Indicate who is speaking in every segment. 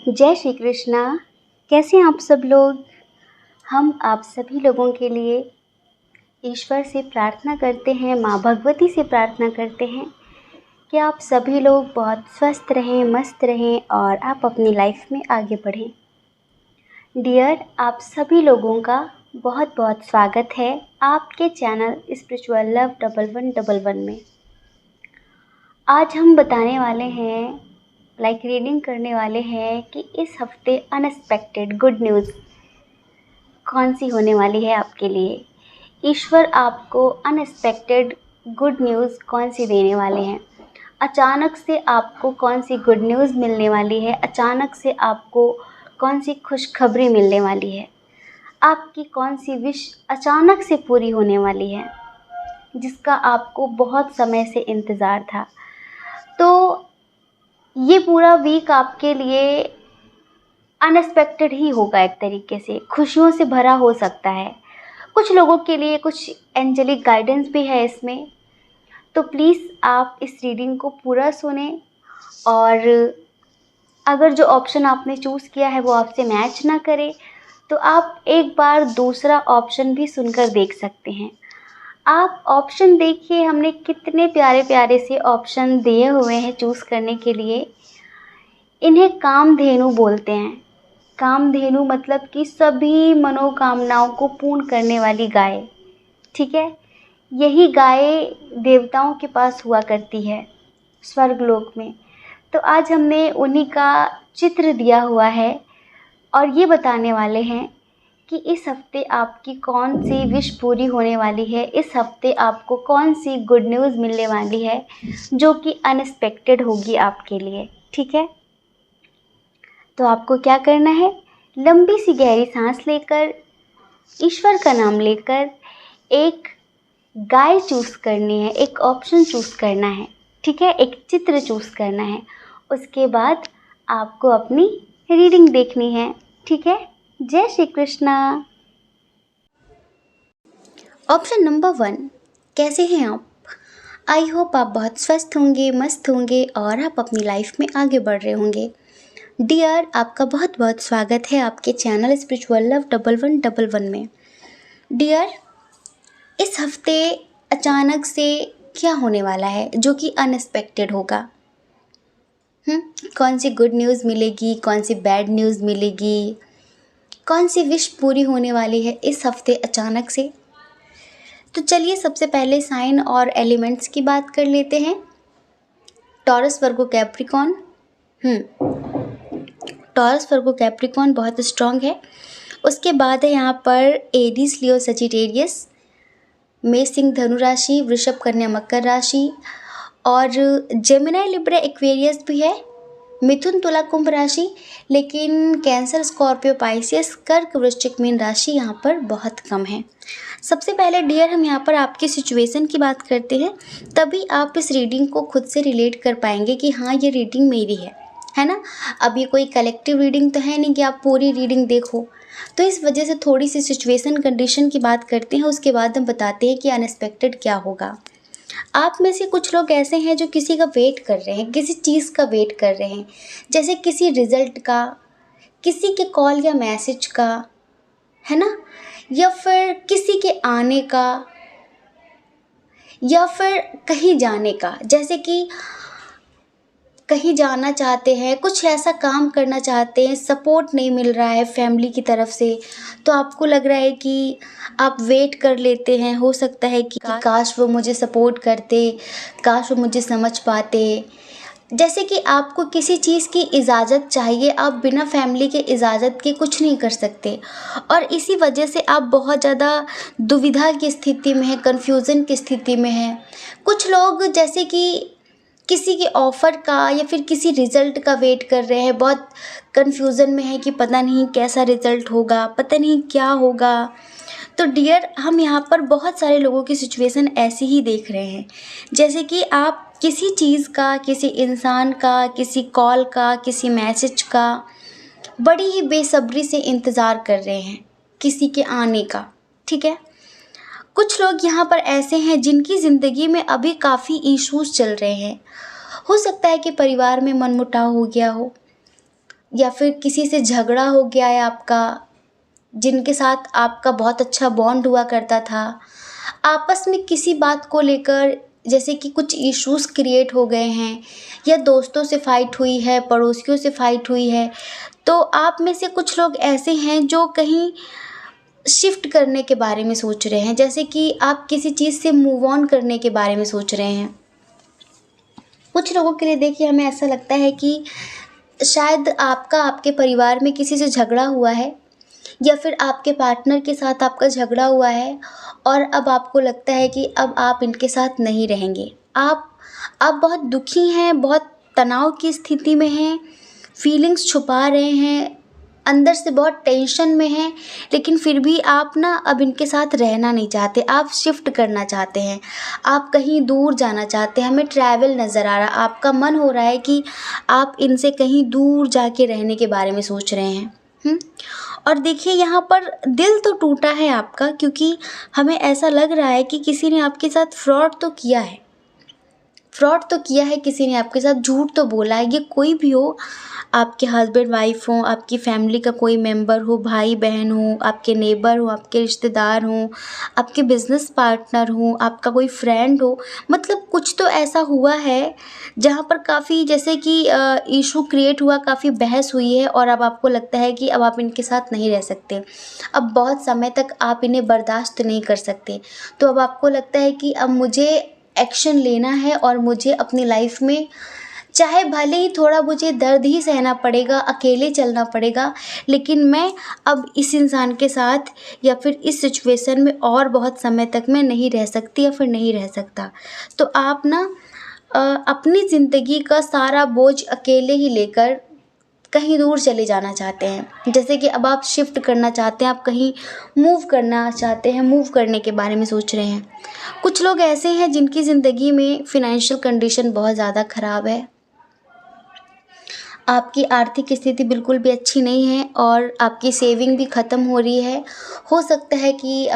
Speaker 1: जय श्री कृष्णा। कैसे हैं आप सब लोग। हम आप सभी लोगों के लिए ईश्वर से प्रार्थना करते हैं, माँ भगवती से प्रार्थना करते हैं कि आप सभी लोग बहुत स्वस्थ रहें, मस्त रहें और आप अपनी लाइफ में आगे बढ़ें। डियर, आप सभी लोगों का बहुत बहुत स्वागत है आपके चैनल स्पिरिचुअल लव 1111 में। आज हम बताने वाले हैं, रीडिंग करने वाले हैं कि इस हफ्ते अनएक्सपेक्टेड गुड न्यूज़ कौन सी होने वाली है आपके लिए। ईश्वर आपको अनएक्सपेक्टेड गुड न्यूज़ कौन सी देने वाले हैं। अचानक से आपको कौन सी गुड न्यूज़ मिलने वाली है, अचानक से आपको कौन सी खुशखबरी मिलने वाली है, आपकी कौन सी विश अचानक से पूरी होने वाली है जिसका आपको बहुत समय से इंतज़ार था। तो ये पूरा वीक आपके लिए अनएक्सपेक्टेड ही होगा, एक तरीके से खुशियों से भरा हो सकता है। कुछ लोगों के लिए कुछ एंजेलिक गाइडेंस भी है इसमें। तो प्लीज़ आप इस रीडिंग को पूरा सुने और अगर जो ऑप्शन आपने चूज़ किया है वो आपसे मैच ना करे तो आप एक बार दूसरा ऑप्शन भी सुनकर देख सकते हैं। आप ऑप्शन देखिए, हमने कितने प्यारे प्यारे से ऑप्शन दिए हुए हैं चूज़ करने के लिए। इन्हें कामधेनु बोलते हैं। कामधेनु मतलब कि सभी मनोकामनाओं को पूर्ण करने वाली गाय, ठीक है। यही गाय देवताओं के पास हुआ करती है स्वर्गलोक में। तो आज हमने उन्हीं का चित्र दिया हुआ है और ये बताने वाले हैं कि इस हफ्ते आपकी कौन सी विश पूरी होने वाली है, इस हफ्ते आपको कौन सी गुड न्यूज़ मिलने वाली है जो कि अनएक्सपेक्टेड होगी आपके लिए, ठीक है। तो आपको क्या करना है, लंबी सी गहरी सांस लेकर ईश्वर का नाम लेकर एक गाय चूज़ करनी है, एक ऑप्शन चूज़ करना है, ठीक है, एक चित्र चूज़ करना है। उसके बाद आपको अपनी रीडिंग देखनी है, ठीक है। जय श्री कृष्णा। ऑप्शन नंबर 1, कैसे हैं आप। आई होप आप बहुत स्वस्थ होंगे, मस्त होंगे और आप अपनी लाइफ में आगे बढ़ रहे होंगे। डियर, आपका बहुत बहुत स्वागत है आपके चैनल स्पिरिचुअल लव 1111 में। डियर, इस हफ्ते अचानक से क्या होने वाला है जो कि अनएक्सपेक्टेड होगा। कौन सी गुड न्यूज़ मिलेगी, कौन सी बैड न्यूज़ मिलेगी, कौन सी विश पूरी होने वाली है इस हफ्ते अचानक से। तो चलिए सबसे पहले साइन और एलिमेंट्स की बात कर लेते हैं। टॉरस, वर्गो, कैप्रिकॉर्न। टॉरस, वर्गो, कैप्रिकॉर्न बहुत स्ट्रॉन्ग है। उसके बाद है यहाँ पर एरीज, लियो, सजिटेरियस, मेष, सिंह, धनु राशि, वृषभ, कन्या, मकर राशि और जेमिनी, लिब्रा, एक्वेरियस भी है, मिथुन, तुला, कुंभ राशि। लेकिन कैंसर, स्कॉर्पियो, पाइसियस, कर्क, वृश्चिक, मीन राशि यहाँ पर बहुत कम है। सबसे पहले डियर हम यहाँ पर आपकी सिचुएशन की बात करते हैं, तभी आप इस रीडिंग को खुद से रिलेट कर पाएंगे कि हाँ ये रीडिंग मेरी है ना। अब ये कोई कलेक्टिव रीडिंग तो है नहीं कि आप पूरी रीडिंग देखो। तो इस वजह से थोड़ी सी सिचुएशन कंडीशन की बात करते हैं, उसके बाद हम बताते हैं कि अनएक्सपेक्टेड क्या होगा। आप में से कुछ लोग ऐसे हैं जो किसी का वेट कर रहे हैं, किसी चीज़ का वेट कर रहे हैं, जैसे किसी रिजल्ट का, किसी के कॉल या मैसेज का, है ना, या फिर किसी के आने का, या फिर कहीं जाने का। जैसे कि कहीं जाना चाहते हैं, कुछ ऐसा काम करना चाहते हैं, सपोर्ट नहीं मिल रहा है फैमिली की तरफ से, तो आपको लग रहा है कि आप वेट कर लेते हैं। हो सकता है कि काश वो मुझे सपोर्ट करते, काश वो मुझे समझ पाते। जैसे कि आपको किसी चीज़ की इजाज़त चाहिए, आप बिना फैमिली के इजाज़त के कुछ नहीं कर सकते और इसी वजह से आप बहुत ज़्यादा दुविधा की स्थिति में हैं, कन्फ्यूज़न की स्थिति में हैं। कुछ लोग जैसे कि किसी के ऑफ़र का या फिर किसी रिज़ल्ट का वेट कर रहे हैं, बहुत कन्फ्यूज़न में है कि पता नहीं कैसा रिज़ल्ट होगा, पता नहीं क्या होगा। तो डियर, हम यहाँ पर बहुत सारे लोगों की सिचुएशन ऐसी ही देख रहे हैं, जैसे कि आप किसी चीज़ का, किसी इंसान का, किसी कॉल का, किसी मैसेज का बड़ी ही बेसब्री से इंतज़ार कर रहे हैं, किसी के आने का, ठीक है। कुछ लोग यहाँ पर ऐसे हैं जिनकी ज़िंदगी में अभी काफ़ी इश्यूज़ चल रहे हैं। हो सकता है कि परिवार में मनमुटाव हो गया हो, या फिर किसी से झगड़ा हो गया है आपका, जिनके साथ आपका बहुत अच्छा बॉन्ड हुआ करता था, आपस में किसी बात को लेकर जैसे कि कुछ इश्यूज़ क्रिएट हो गए हैं, या दोस्तों से फ़ाइट हुई है, पड़ोसियों से फ़ाइट हुई है, तो आप में से कुछ लोग ऐसे हैं जो कहीं शिफ्ट करने के बारे में सोच रहे हैं, जैसे कि आप किसी चीज़ से मूव ऑन करने के बारे में सोच रहे हैं। कुछ लोगों के लिए देखिए हमें ऐसा लगता है कि शायद आपका आपके परिवार में किसी से झगड़ा हुआ है, या फिर आपके पार्टनर के साथ आपका झगड़ा हुआ है, और अब आपको लगता है कि अब आप इनके साथ नहीं रहेंगे। आप बहुत दुखी हैं, बहुत तनाव की स्थिति में हैं, फीलिंग्स छुपा रहे हैं, अंदर से बहुत टेंशन में हैं, लेकिन फिर भी आप ना अब इनके साथ रहना नहीं चाहते, आप शिफ्ट करना चाहते हैं, आप कहीं दूर जाना चाहते हैं, हमें ट्रैवल नज़र आ रहा है, आपका मन हो रहा है कि आप इनसे कहीं दूर जाके रहने के बारे में सोच रहे हैं। और देखिए यहाँ पर दिल तो टूटा है आपका, क्योंकि हमें ऐसा लग रहा है कि किसी ने आपके साथ फ्रॉड तो किया है, किसी ने आपके साथ झूठ तो बोला है। ये कोई भी हो, आपके हस्बैंड वाइफ हो, आपकी फैमिली का कोई मेंबर हो, भाई बहन हो, आपके नेबर हो, आपके रिश्तेदार हो, आपके बिजनेस पार्टनर हो, आपका कोई फ्रेंड हो, मतलब कुछ तो ऐसा हुआ है जहाँ पर काफ़ी जैसे कि इशू क्रिएट हुआ, काफ़ी बहस हुई है, और अब आपको लगता है कि अब आप इनके साथ नहीं रह सकते, अब बहुत समय तक आप इन्हें बर्दाश्त नहीं कर सकते। तो अब आपको लगता है कि अब मुझे एक्शन लेना है, और मुझे अपनी लाइफ में चाहे भले ही थोड़ा मुझे दर्द ही सहना पड़ेगा, अकेले चलना पड़ेगा, लेकिन मैं अब इस इंसान के साथ या फिर इस सिचुएशन में और बहुत समय तक मैं नहीं रह सकती या फिर नहीं रह सकता। तो आप ना अपनी ज़िंदगी का सारा बोझ अकेले ही लेकर कहीं दूर चले जाना चाहते हैं, जैसे कि अब आप शिफ्ट करना चाहते हैं, आप कहीं मूव करना चाहते हैं, मूव करने के बारे में सोच रहे हैं। कुछ लोग ऐसे हैं जिनकी ज़िंदगी में फ़ाइनेंशियल कंडीशन बहुत ज़्यादा ख़राब है, आपकी आर्थिक स्थिति बिल्कुल भी अच्छी नहीं है, और आपकी सेविंग भी ख़त्म हो रही है। हो सकता है कि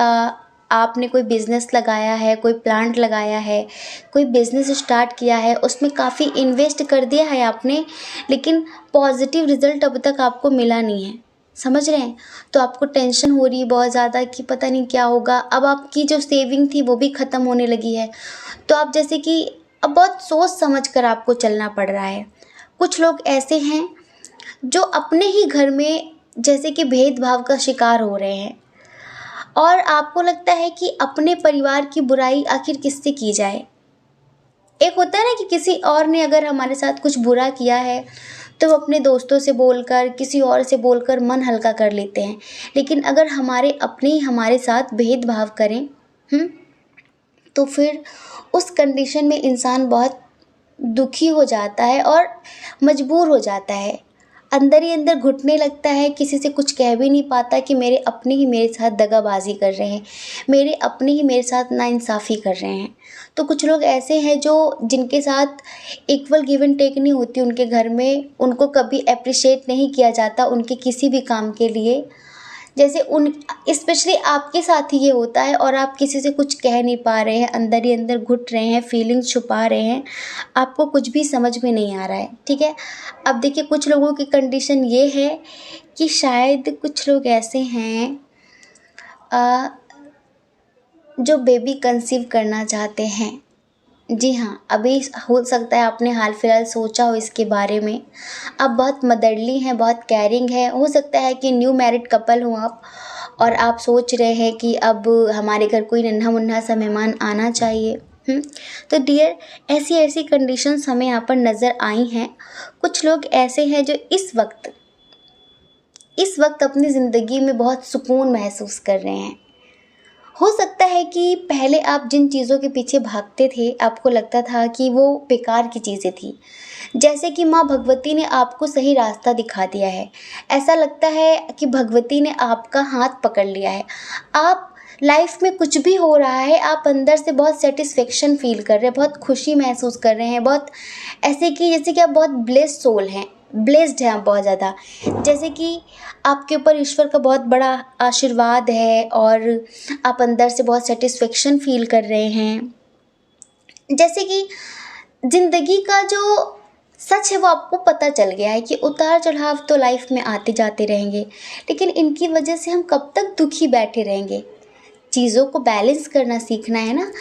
Speaker 1: आपने कोई बिज़नेस लगाया है, कोई प्लांट लगाया है, कोई बिज़नेस स्टार्ट किया है, उसमें काफ़ी इन्वेस्ट कर दिया है आपने, लेकिन पॉजिटिव रिज़ल्ट अब तक आपको मिला नहीं है, समझ रहे हैं? तो आपको टेंशन हो रही है बहुत ज़्यादा कि पता नहीं क्या होगा। अब आपकी जो सेविंग थी वो भी ख़त्म होने लगी है, तो आप जैसे कि अब बहुत सोच समझ कर आपको चलना पड़ रहा है। कुछ लोग ऐसे हैं जो अपने ही घर में जैसे कि भेदभाव का शिकार हो रहे हैं, और आपको लगता है कि अपने परिवार की बुराई आखिर किससे की जाए। एक होता है ना कि किसी और ने अगर हमारे साथ कुछ बुरा किया है, तो वो अपने दोस्तों से बोलकर, किसी और से बोलकर मन हल्का कर लेते हैं, लेकिन अगर हमारे अपने ही हमारे साथ भेदभाव करें, तो फिर उस कंडीशन में इंसान बहुत दुखी हो जाता है और मजबूर हो जाता है, अंदर ही अंदर घुटने लगता है, किसी से कुछ कह भी नहीं पाता कि मेरे अपने ही मेरे साथ दगाबाजी कर रहे हैं, मेरे अपने ही मेरे साथ नाइंसाफ़ी कर रहे हैं। तो कुछ लोग ऐसे हैं जो जिनके साथ इक्वल गिव एंड टेक नहीं होती उनके घर में, उनको कभी अप्रिशिएट नहीं किया जाता उनके किसी भी काम के लिए। जैसे उन स्पेशली आपके साथ ही ये होता है, और आप किसी से कुछ कह नहीं पा रहे हैं, अंदर ही अंदर घुट रहे हैं, फीलिंग्स छुपा रहे हैं, आपको कुछ भी समझ में नहीं आ रहा है, ठीक है। अब देखिए कुछ लोगों की कंडीशन ये है कि शायद कुछ लोग ऐसे हैं जो बेबी कंसीव करना चाहते हैं। जी हाँ, अभी हो सकता है आपने हाल फिलहाल सोचा हो इसके बारे में। आप बहुत मदरली हैं, बहुत केयरिंग हैं, हो सकता है कि न्यू मैरिड कपल हो आप, और आप सोच रहे हैं कि अब हमारे घर कोई नन्हा-मुन्हा सा मेहमान आना चाहिए। तो डियर, ऐसी ऐसी कंडीशंस हमें यहाँ पर नज़र आई हैं। कुछ लोग ऐसे हैं जो इस वक्त अपनी ज़िंदगी में बहुत सुकून महसूस कर रहे हैं। हो सकता है कि पहले आप जिन चीज़ों के पीछे भागते थे, आपको लगता था कि वो बेकार की चीज़ें थी, जैसे कि माँ भगवती ने आपको सही रास्ता दिखा दिया है। ऐसा लगता है कि भगवती ने आपका हाथ पकड़ लिया है। आप लाइफ में कुछ भी हो रहा है, आप अंदर से बहुत सेटिस्फेक्शन फ़ील कर रहे हैं, बहुत खुशी महसूस कर रहे हैं, बहुत ऐसे कि जैसे कि आप बहुत ब्लेस्ड सोल हैं, ब्लेस्ड हैं आप बहुत ज़्यादा। जैसे कि आपके ऊपर ईश्वर का बहुत बड़ा आशीर्वाद है, और आप अंदर से बहुत सेटिस्फेक्शन फ़ील कर रहे हैं। जैसे कि ज़िंदगी का जो सच है, वो आपको पता चल गया है कि उतार चढ़ाव तो लाइफ में आते जाते रहेंगे, लेकिन इनकी वजह से हम कब तक दुखी बैठे रहेंगे। चीज़ों को बैलेंस करना सीखना है ना।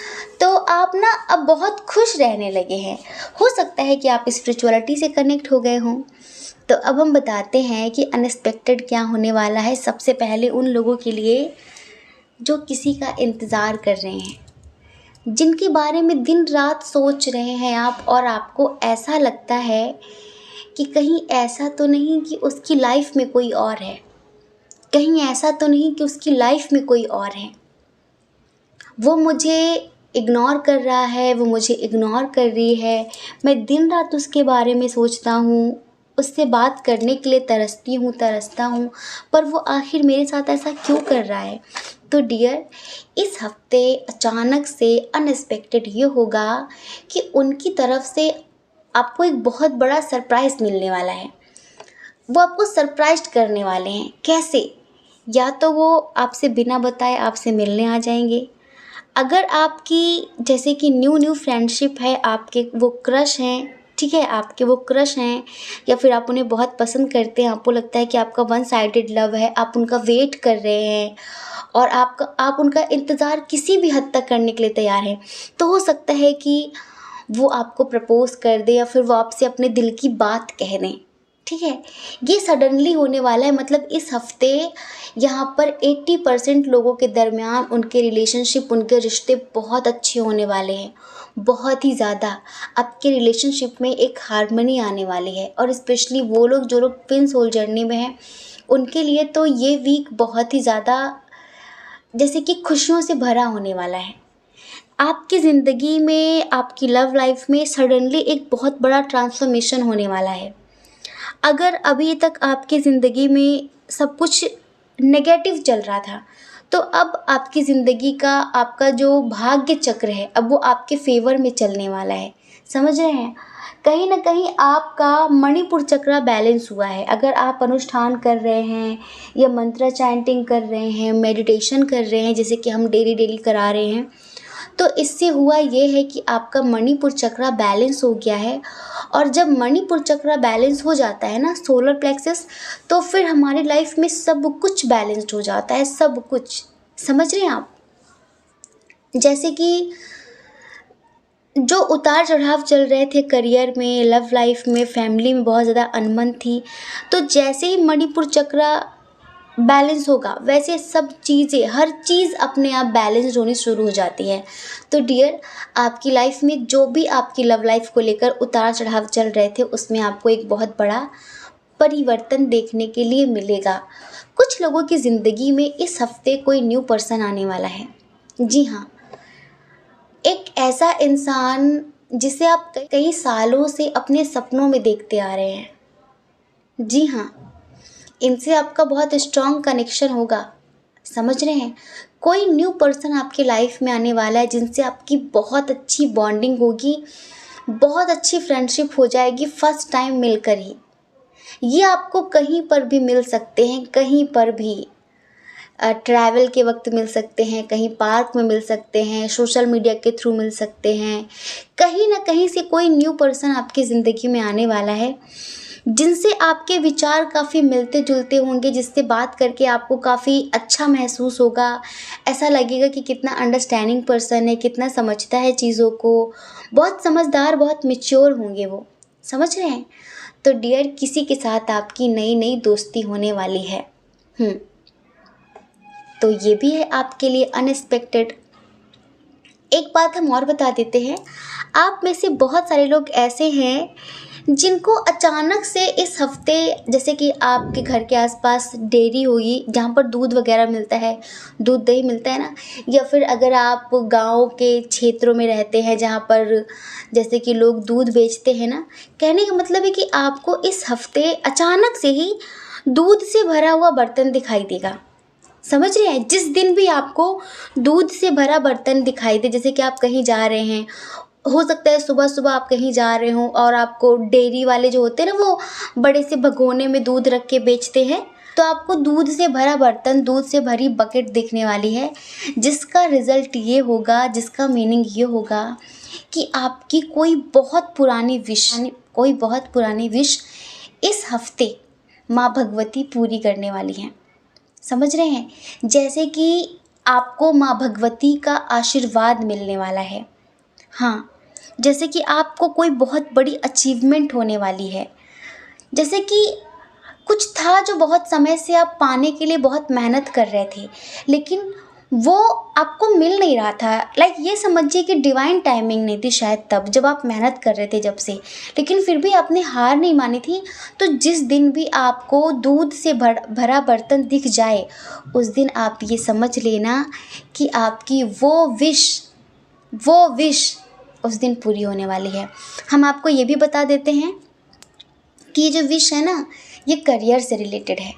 Speaker 1: तो आप ना अब बहुत खुश रहने लगे हैं। हो सकता है कि आप स्पिरिचुअलिटी से कनेक्ट हो गए हों। तो अब हम बताते हैं कि अनएक्सपेक्टेड क्या होने वाला है। सबसे पहले उन लोगों के लिए जो किसी का इंतज़ार कर रहे हैं, जिनके बारे में दिन रात सोच रहे हैं आप, और आपको ऐसा लगता है कि कहीं ऐसा तो नहीं कि उसकी लाइफ में कोई और है, कहीं ऐसा तो नहीं कि उसकी लाइफ में कोई और है, वो मुझे इग्नोर कर रहा है, वो मुझे इग्नोर कर रही है, मैं दिन रात उसके बारे में सोचता हूँ, उससे बात करने के लिए तरसता हूँ, पर वो आखिर मेरे साथ ऐसा क्यों कर रहा है। तो डियर, इस हफ्ते अचानक से अनएक्सपेक्टेड ये होगा कि उनकी तरफ से आपको एक बहुत बड़ा सरप्राइज़ मिलने वाला है। वो आपको सरप्राइज करने वाले हैं। कैसे? या तो वो आपसे बिना बताए आपसे मिलने आ जाएंगे। अगर आपकी जैसे कि न्यू फ्रेंडशिप है, आपके वो क्रश हैं, ठीक है, आपके वो क्रश हैं, या फिर आप उन्हें बहुत पसंद करते हैं, आपको लगता है कि आपका वन साइडेड लव है, आप उनका वेट कर रहे हैं और आप उनका इंतज़ार किसी भी हद तक करने के लिए तैयार हैं। तो हो सकता है कि वो आपको प्रपोज़ कर दे या फिर वो आपसे अपने दिल की बात कह दें। ठीक है, ये सडनली होने वाला है। मतलब इस हफ्ते यहाँ पर 80% लोगों के दरमियान उनके रिलेशनशिप, उनके रिश्ते बहुत अच्छे होने वाले हैं, बहुत ही ज़्यादा। आपके रिलेशनशिप में एक हार्मनी आने वाली है, और स्पेशली वो लोग जो लोग ट्विन सोल जर्नी में हैं, उनके लिए तो ये वीक बहुत ही ज़्यादा जैसे कि खुशियों से भरा होने वाला है। आपकी ज़िंदगी में, आपकी लव लाइफ में सडनली एक बहुत बड़ा ट्रांसफॉर्मेशन होने वाला है। अगर अभी तक आपकी ज़िंदगी में सब कुछ नेगेटिव चल रहा था, तो अब आपकी ज़िंदगी का, आपका जो भाग्य चक्र है, अब वो आपके फेवर में चलने वाला है। समझ रहे हैं? कहीं ना कहीं आपका मणिपुर चक्र बैलेंस हुआ है। अगर आप अनुष्ठान कर रहे हैं या मंत्र चैंटिंग कर रहे हैं, मेडिटेशन कर रहे हैं, जैसे कि हम डेली करा रहे हैं, तो इससे हुआ ये है कि आपका मणिपुर चक्र बैलेंस हो गया है। और जब मणिपुर चक्र बैलेंस हो जाता है ना, सोलर प्लेक्सस, तो फिर हमारी लाइफ में सब कुछ बैलेंस्ड हो जाता है, सब कुछ। समझ रहे हैं आप? जैसे कि जो उतार चढ़ाव चल रहे थे करियर में, लव लाइफ में, फैमिली में बहुत ज़्यादा अनबन थी, तो जैसे ही मणिपुर चक्र बैलेंस होगा, वैसे सब चीज़ें, हर चीज़ अपने आप बैलेंस होनी शुरू हो जाती है। तो डियर, आपकी लाइफ में जो भी आपकी लव लाइफ को लेकर उतार चढ़ाव चल रहे थे, उसमें आपको एक बहुत बड़ा परिवर्तन देखने के लिए मिलेगा। कुछ लोगों की ज़िंदगी में इस हफ्ते कोई न्यू पर्सन आने वाला है। जी हाँ, एक ऐसा इंसान जिसे आप कई सालों से अपने सपनों में देखते आ रहे हैं। जी हाँ, इनसे आपका बहुत स्ट्रॉन्ग कनेक्शन होगा। समझ रहे हैं? कोई न्यू पर्सन आपकी लाइफ में आने वाला है, जिनसे आपकी बहुत अच्छी बॉन्डिंग होगी, बहुत अच्छी फ्रेंडशिप हो जाएगी फर्स्ट टाइम मिलकर ही। ये आपको कहीं पर भी मिल सकते हैं, कहीं पर भी। ट्रैवल के वक्त मिल सकते हैं, कहीं पार्क में मिल सकते हैं, सोशल मीडिया के थ्रू मिल सकते हैं। कहीं ना कहीं से कोई न्यू पर्सन आपकी ज़िंदगी में आने वाला है, जिनसे आपके विचार काफ़ी मिलते जुलते होंगे, जिससे बात करके आपको काफ़ी अच्छा महसूस होगा। ऐसा लगेगा कि कितना अंडरस्टैंडिंग पर्सन है, कितना समझता है चीज़ों को, बहुत समझदार, बहुत मैच्योर होंगे वो। समझ रहे हैं? तो डियर, किसी के साथ आपकी नई नई दोस्ती होने वाली है। तो ये भी है आपके लिए अनएक्सपेक्टेड। एक बात हम और बता देते हैं, आप में से बहुत सारे लोग ऐसे हैं जिनको अचानक से इस हफ्ते, जैसे कि आपके घर के आसपास डेयरी होगी जहाँ पर दूध वगैरह मिलता है, दूध दही मिलता है ना, या फिर अगर आप गांव के क्षेत्रों में रहते हैं जहाँ पर जैसे कि लोग दूध बेचते हैं ना, कहने का मतलब है कि आपको इस हफ्ते अचानक से ही दूध से भरा हुआ बर्तन दिखाई देगा। समझ रहे हैं? जिस दिन भी आपको दूध से भरा बर्तन दिखाई दे, जैसे कि आप कहीं जा रहे हैं, हो सकता है सुबह सुबह आप कहीं जा रहे हो और आपको डेयरी वाले जो होते हैं ना, वो बड़े से भगोने में दूध रख के बेचते हैं, तो आपको दूध से भरा बर्तन, दूध से भरी बकेट दिखने वाली है, जिसका रिज़ल्ट ये होगा, जिसका मीनिंग ये होगा कि आपकी कोई बहुत पुरानी विश इस हफ्ते माँ भगवती पूरी करने वाली हैं। समझ रहे हैं? जैसे कि आपको माँ भगवती का आशीर्वाद मिलने वाला है। हाँ, जैसे कि आपको कोई बहुत बड़ी अचीवमेंट होने वाली है। जैसे कि कुछ था जो बहुत समय से आप पाने के लिए बहुत मेहनत कर रहे थे, लेकिन वो आपको मिल नहीं रहा था। लाइक ये समझिए कि डिवाइन टाइमिंग नहीं थी शायद तब जब आप मेहनत कर रहे थे जब से, लेकिन फिर भी आपने हार नहीं मानी थी। तो जिस दिन भी आपको दूध से भरा बर्तन दिख जाए, उस दिन आप ये समझ लेना कि आपकी वो विश उस दिन पूरी होने वाली है। हम आपको ये भी बता देते हैं कि ये जो विश है ना, ये करियर से रिलेटेड है।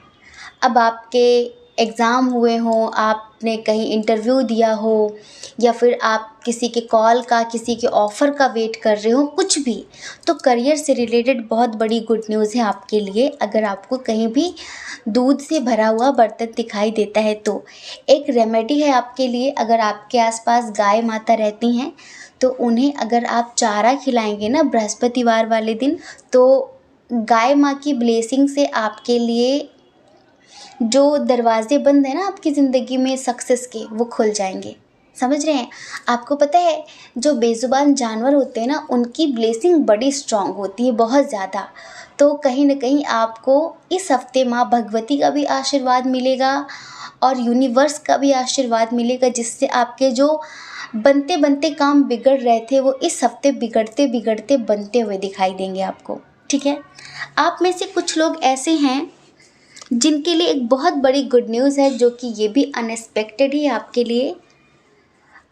Speaker 1: अब आपके एग्ज़ाम हुए हों, आपने कहीं इंटरव्यू दिया हो, या फिर आप किसी के कॉल का, किसी के ऑफ़र का वेट कर रहे हो, कुछ भी, तो करियर से रिलेटेड बहुत बड़ी गुड न्यूज़ है आपके लिए। अगर आपको कहीं भी दूध से भरा हुआ बर्तन दिखाई देता है तो एक रेमेडी है आपके लिए। अगर आपके आसपास गाय माता रहती हैं तो उन्हें अगर आप चारा खिलाएंगे ना बृहस्पतिवार वाले दिन, तो गाय माँ की ब्लेसिंग से आपके लिए जो दरवाजे बंद है ना आपकी ज़िंदगी में सक्सेस के, वो खुल जाएंगे। समझ रहे हैं? आपको पता है जो बेज़ुबान जानवर होते हैं ना, उनकी ब्लेसिंग बड़ी स्ट्रांग होती है, बहुत ज़्यादा। तो कहीं ना कहीं आपको इस हफ्ते माँ भगवती का भी आशीर्वाद मिलेगा और यूनिवर्स का भी आशीर्वाद मिलेगा, जिससे आपके जो बनते बनते काम बिगड़ रहे थे वो इस हफ्ते बिगड़ते बिगड़ते बनते हुए दिखाई देंगे आपको। ठीक है? आप में से कुछ लोग ऐसे हैं जिनके लिए एक बहुत बड़ी गुड न्यूज़ है, जो कि ये भी अनएक्सपेक्टेड ही आपके लिए।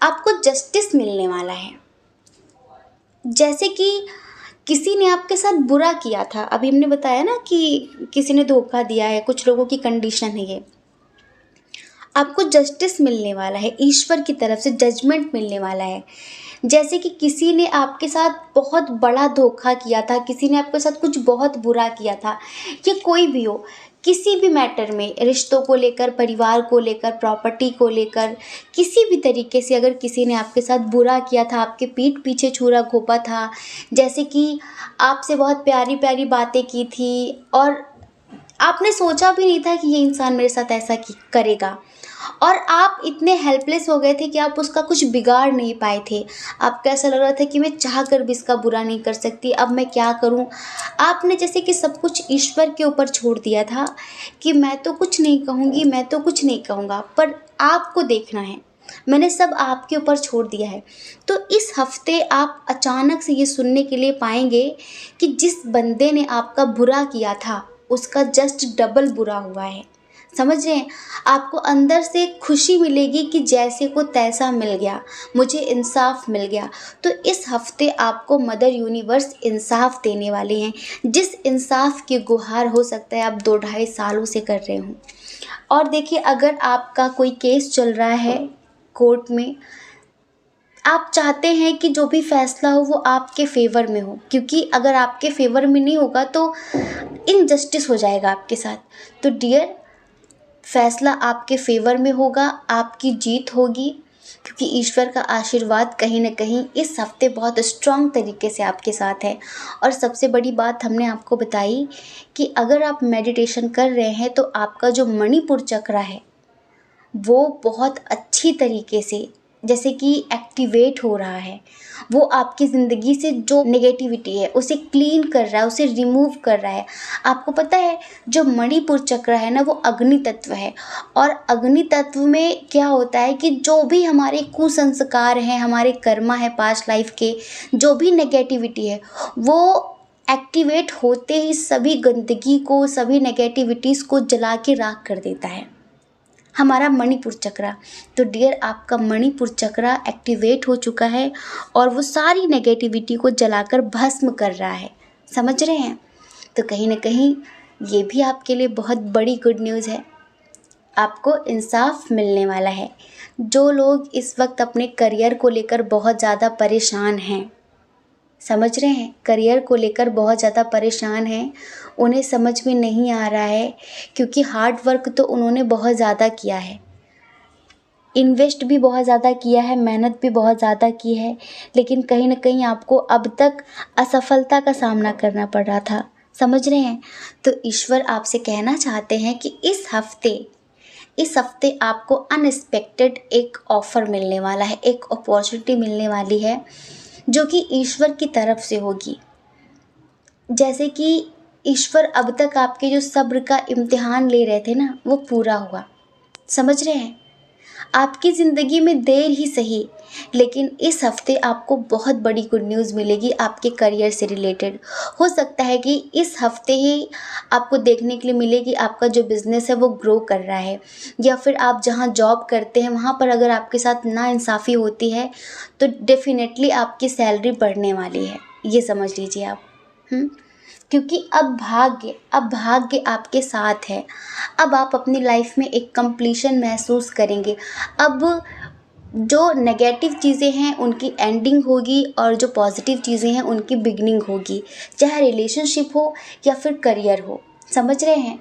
Speaker 1: आपको जस्टिस मिलने वाला है। जैसे कि किसी ने आपके साथ बुरा किया था, अभी हमने बताया ना कि किसी ने धोखा दिया है, कुछ लोगों की कंडीशन है ये। आपको जस्टिस मिलने वाला है, ईश्वर की तरफ से जजमेंट मिलने वाला है। जैसे कि किसी ने आपके साथ बहुत बड़ा धोखा किया था, किसी ने आपके साथ कुछ बहुत बुरा किया था, ये कोई भी हो, किसी भी मैटर में, रिश्तों को लेकर, परिवार को लेकर, प्रॉपर्टी को लेकर, किसी भी तरीके से अगर किसी ने आपके साथ बुरा किया था, आपके पीठ पीछे छुरा घोंपा था, जैसे कि आपसे बहुत प्यारी प्यारी बातें की थी और आपने सोचा भी नहीं था कि ये इंसान मेरे साथ ऐसा करेगा, और आप इतने हेल्पलेस हो गए थे कि आप उसका कुछ बिगाड़ नहीं पाए थे। आपको ऐसा लग रहा था कि मैं चाह कर भी इसका बुरा नहीं कर सकती, अब मैं क्या करूं। आपने जैसे कि सब कुछ ईश्वर के ऊपर छोड़ दिया था कि मैं तो कुछ नहीं कहूँगी, मैं तो कुछ नहीं कहूँगा, पर आपको देखना है, मैंने सब आपके ऊपर छोड़ दिया है। तो इस हफ्ते आप अचानक से ये सुनने के लिए पाएंगे कि जिस बंदे ने आपका बुरा किया था उसका जस्ट डबल बुरा हुआ है। समझ रहे हैं? आपको अंदर से खुशी मिलेगी कि जैसे को तैसा मिल गया, मुझे इंसाफ मिल गया। तो इस हफ्ते आपको मदर यूनिवर्स इंसाफ देने वाले हैं, जिस इंसाफ की गुहार हो सकता है आप 2-2.5 सालों से कर रहे हो। और देखिए, अगर आपका कोई केस चल रहा है कोर्ट में, आप चाहते हैं कि जो भी फैसला हो वो आपके फेवर में हो, क्योंकि अगर आपके फेवर में नहीं होगा तो इनजस्टिस हो जाएगा आपके साथ। तो डियर, फैसला आपके फेवर में होगा, आपकी जीत होगी, क्योंकि ईश्वर का आशीर्वाद कहीं ना कहीं इस हफ्ते बहुत स्ट्रांग तरीके से आपके साथ है। और सबसे बड़ी बात हमने आपको बताई कि अगर आप मेडिटेशन कर रहे हैं तो आपका जो मणिपुर चक्र है वो बहुत अच्छी तरीके से जैसे कि एक्टिवेट हो रहा है। वो आपकी ज़िंदगी से जो नेगेटिविटी है उसे क्लीन कर रहा है, उसे रिमूव कर रहा है। आपको पता है जो मणिपुर चक्र है ना, वो अग्नि तत्व है, और अग्नि तत्व में क्या होता है कि जो भी हमारे कुसंस्कार हैं, हमारे कर्मा है पास्ट लाइफ के, जो भी नेगेटिविटी है, वो एक्टिवेट होते ही सभी गंदगी को, सभी नेगेटिविटीज़ को जला के राख कर देता है हमारा मणिपुर चक्र। तो डियर, आपका मणिपुर चक्र एक्टिवेट हो चुका है और वो सारी नेगेटिविटी को जलाकर भस्म कर रहा है। समझ रहे हैं? तो कहीं ना कहीं ये भी आपके लिए बहुत बड़ी गुड न्यूज़ है। आपको इंसाफ मिलने वाला है। जो लोग इस वक्त अपने करियर को लेकर बहुत ज़्यादा परेशान हैं, समझ रहे हैं, करियर को लेकर बहुत ज़्यादा परेशान हैं, उन्हें समझ में नहीं आ रहा है, क्योंकि हार्ड वर्क तो उन्होंने बहुत ज़्यादा किया है, इन्वेस्ट भी बहुत ज़्यादा किया है, मेहनत भी बहुत ज़्यादा की है, लेकिन कहीं न कहीं आपको अब तक असफलता का सामना करना पड़ रहा था। समझ रहे हैं? तो ईश्वर आपसे कहना चाहते हैं कि इस हफ्ते आपको अनएक्सपेक्टेड एक ऑफ़र मिलने वाला है, एक अपॉर्चुनिटी मिलने वाली है, जो कि ईश्वर की तरफ से होगी। जैसे कि ईश्वर अब तक आपके जो सब्र का इम्तिहान ले रहे थे ना, वो पूरा हुआ। समझ रहे हैं? आपकी ज़िंदगी में देर ही सही, लेकिन इस हफ्ते आपको बहुत बड़ी गुड न्यूज़ मिलेगी आपके करियर से रिलेटेड। हो सकता है कि इस हफ्ते ही आपको देखने के लिए मिले कि आपका जो बिज़नेस है वो ग्रो कर रहा है, या फिर आप जहाँ जॉब करते हैं वहाँ पर अगर आपके साथ नाइंसाफ़ी होती है तो डेफ़िनेटली आपकी सैलरी बढ़ने वाली है। ये समझ लीजिए आप। क्योंकि अब भाग्य आपके साथ है। अब आप अपनी लाइफ में एक कंप्लीशन महसूस करेंगे। अब जो नेगेटिव चीज़ें हैं उनकी एंडिंग होगी और जो पॉजिटिव चीज़ें हैं उनकी बिगिनिंग होगी, चाहे रिलेशनशिप हो या फिर करियर हो। समझ रहे हैं?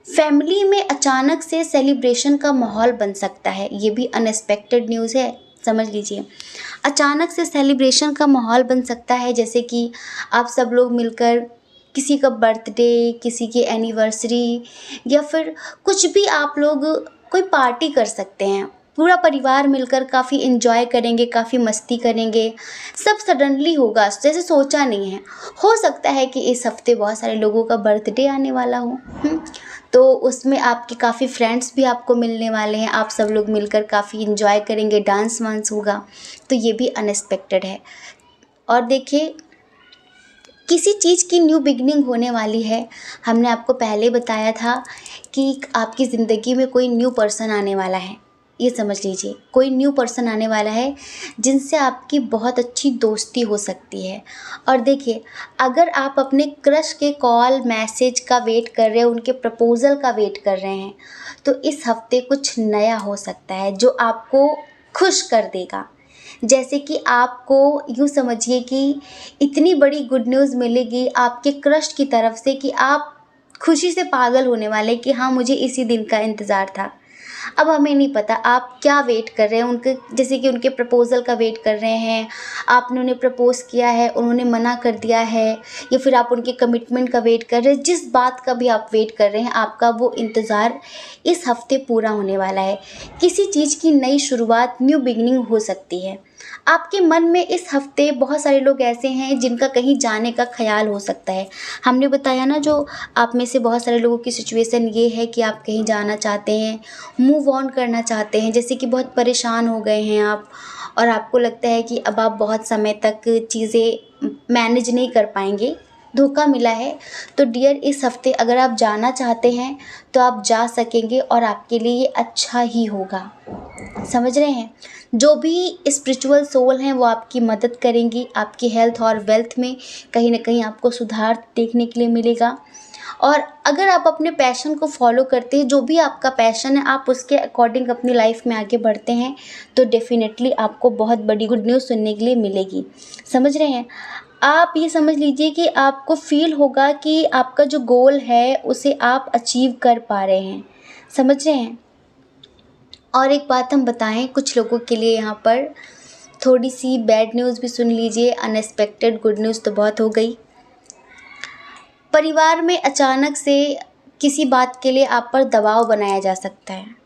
Speaker 1: फैमिली में अचानक से सेलिब्रेशन का माहौल बन सकता है, ये भी अनएक्सपेक्टेड न्यूज़ है। समझ लीजिए, अचानक से सेलिब्रेशन का माहौल बन सकता है, जैसे कि आप सब लोग मिलकर किसी का बर्थडे, किसी की एनिवर्सरी, या फिर कुछ भी आप लोग कोई पार्टी कर सकते हैं। पूरा परिवार मिलकर काफ़ी एंजॉय करेंगे, काफ़ी मस्ती करेंगे। सब सडनली होगा, जैसे सोचा नहीं है। हो सकता है कि इस हफ्ते बहुत सारे लोगों का बर्थडे आने वाला हो। तो उसमें आपके काफ़ी फ्रेंड्स भी आपको मिलने वाले हैं। आप सब लोग मिलकर काफ़ी एंजॉय करेंगे, डांस वांस होगा। तो ये भी अनएक्सपेक्टेड है। और देखिए, किसी चीज़ की न्यू बिगनिंग होने वाली है। हमने आपको पहले बताया था कि आपकी ज़िंदगी में कोई न्यू पर्सन आने वाला है। ये समझ लीजिए, कोई न्यू पर्सन आने वाला है जिनसे आपकी बहुत अच्छी दोस्ती हो सकती है। और देखिए, अगर आप अपने क्रश के कॉल मैसेज का वेट कर रहे हैं, उनके प्रपोज़ल का वेट कर रहे हैं, तो इस हफ्ते कुछ नया हो सकता है जो आपको खुश कर देगा। जैसे कि आपको यूँ समझिए कि इतनी बड़ी गुड न्यूज़ मिलेगी आपके क्रश की तरफ से कि आप खुशी से पागल होने वाले कि हाँ, मुझे इसी दिन का इंतज़ार था। अब हमें नहीं पता आप क्या वेट कर रहे हैं उनके, जैसे कि उनके प्रपोज़ल का वेट कर रहे हैं, आपने उन्हें प्रपोज़ किया है, उन्होंने मना कर दिया है, या फिर आप उनके कमिटमेंट का वेट कर रहे हैं। जिस बात का भी आप वेट कर रहे हैं, आपका वो इंतज़ार इस हफ्ते पूरा होने वाला है। किसी चीज़ की नई शुरुआत, न्यू बिगिनिंग हो सकती है। आपके मन में इस हफ्ते बहुत सारे लोग ऐसे हैं जिनका कहीं जाने का ख़्याल हो सकता है। हमने बताया ना, जो आप में से बहुत सारे लोगों की सिचुएशन ये है कि आप कहीं जाना चाहते हैं, मूव ऑन करना चाहते हैं, जैसे कि बहुत परेशान हो गए हैं आप, और आपको लगता है कि अब आप बहुत समय तक चीज़ें मैनेज नहीं कर पाएंगे, धोखा मिला है। तो डियर, इस हफ्ते अगर आप जाना चाहते हैं तो आप जा सकेंगे और आपके लिए ये अच्छा ही होगा। समझ रहे हैं? जो भी स्पिरिचुअल सोल हैं वो आपकी मदद करेंगी, आपकी हेल्थ और वेल्थ में कहीं न कहीं आपको सुधार देखने के लिए मिलेगा। और अगर आप अपने पैशन को फॉलो करते हैं, जो भी आपका पैशन है, आप उसके अकॉर्डिंग अपनी लाइफ में आगे बढ़ते हैं, तो डेफ़िनेटली आपको बहुत बड़ी गुड न्यूज़ सुनने के लिए मिलेगी। समझ रहे हैं? आप ये समझ लीजिए कि आपको फ़ील होगा कि आपका जो गोल है उसे आप अचीव कर पा रहे हैं। समझ रहे हैं? और एक बात हम बताएं कुछ लोगों के लिए, यहाँ पर थोड़ी सी बैड न्यूज़ भी सुन लीजिए। अनएक्सपेक्टेड गुड न्यूज़ तो बहुत हो गई। परिवार में अचानक से किसी बात के लिए आप पर दबाव बनाया जा सकता है।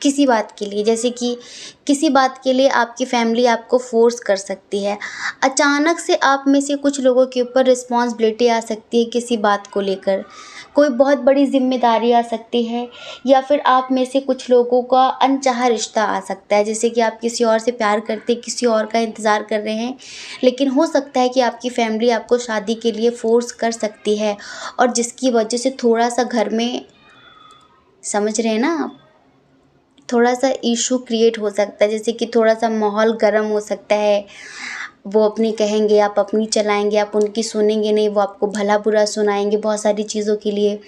Speaker 1: किसी बात के लिए, जैसे कि किसी बात के लिए आपकी फैमिली आपको फ़ोर्स कर सकती है। अचानक से आप में से कुछ लोगों के ऊपर रिस्पॉन्सिबिलिटी आ सकती है किसी बात को लेकर। कोई बहुत बड़ी ज़िम्मेदारी आ सकती है, या फिर आप में से कुछ लोगों का अनचाहा रिश्ता आ सकता है, जैसे कि आप किसी और से प्यार करते, किसी और का इंतज़ार कर रहे हैं, लेकिन हो सकता है कि आपकी फैमिली आपको शादी के लिए फ़ोर्स कर सकती है, और जिसकी वजह से थोड़ा-सा घर में, समझ रहे हैं ना आप, थोड़ा-सा इशू क्रिएट हो सकता है, जैसे कि थोड़ा-सा माहौल गर्म हो सकता है। वो अपनी कहेंगे, आप अपनी चलाएँगे, आप उनकी सुनेंगे नहीं, वो आपको भला-बुरा सुनाएँगे बहुत सारी चीज़ों के लिए।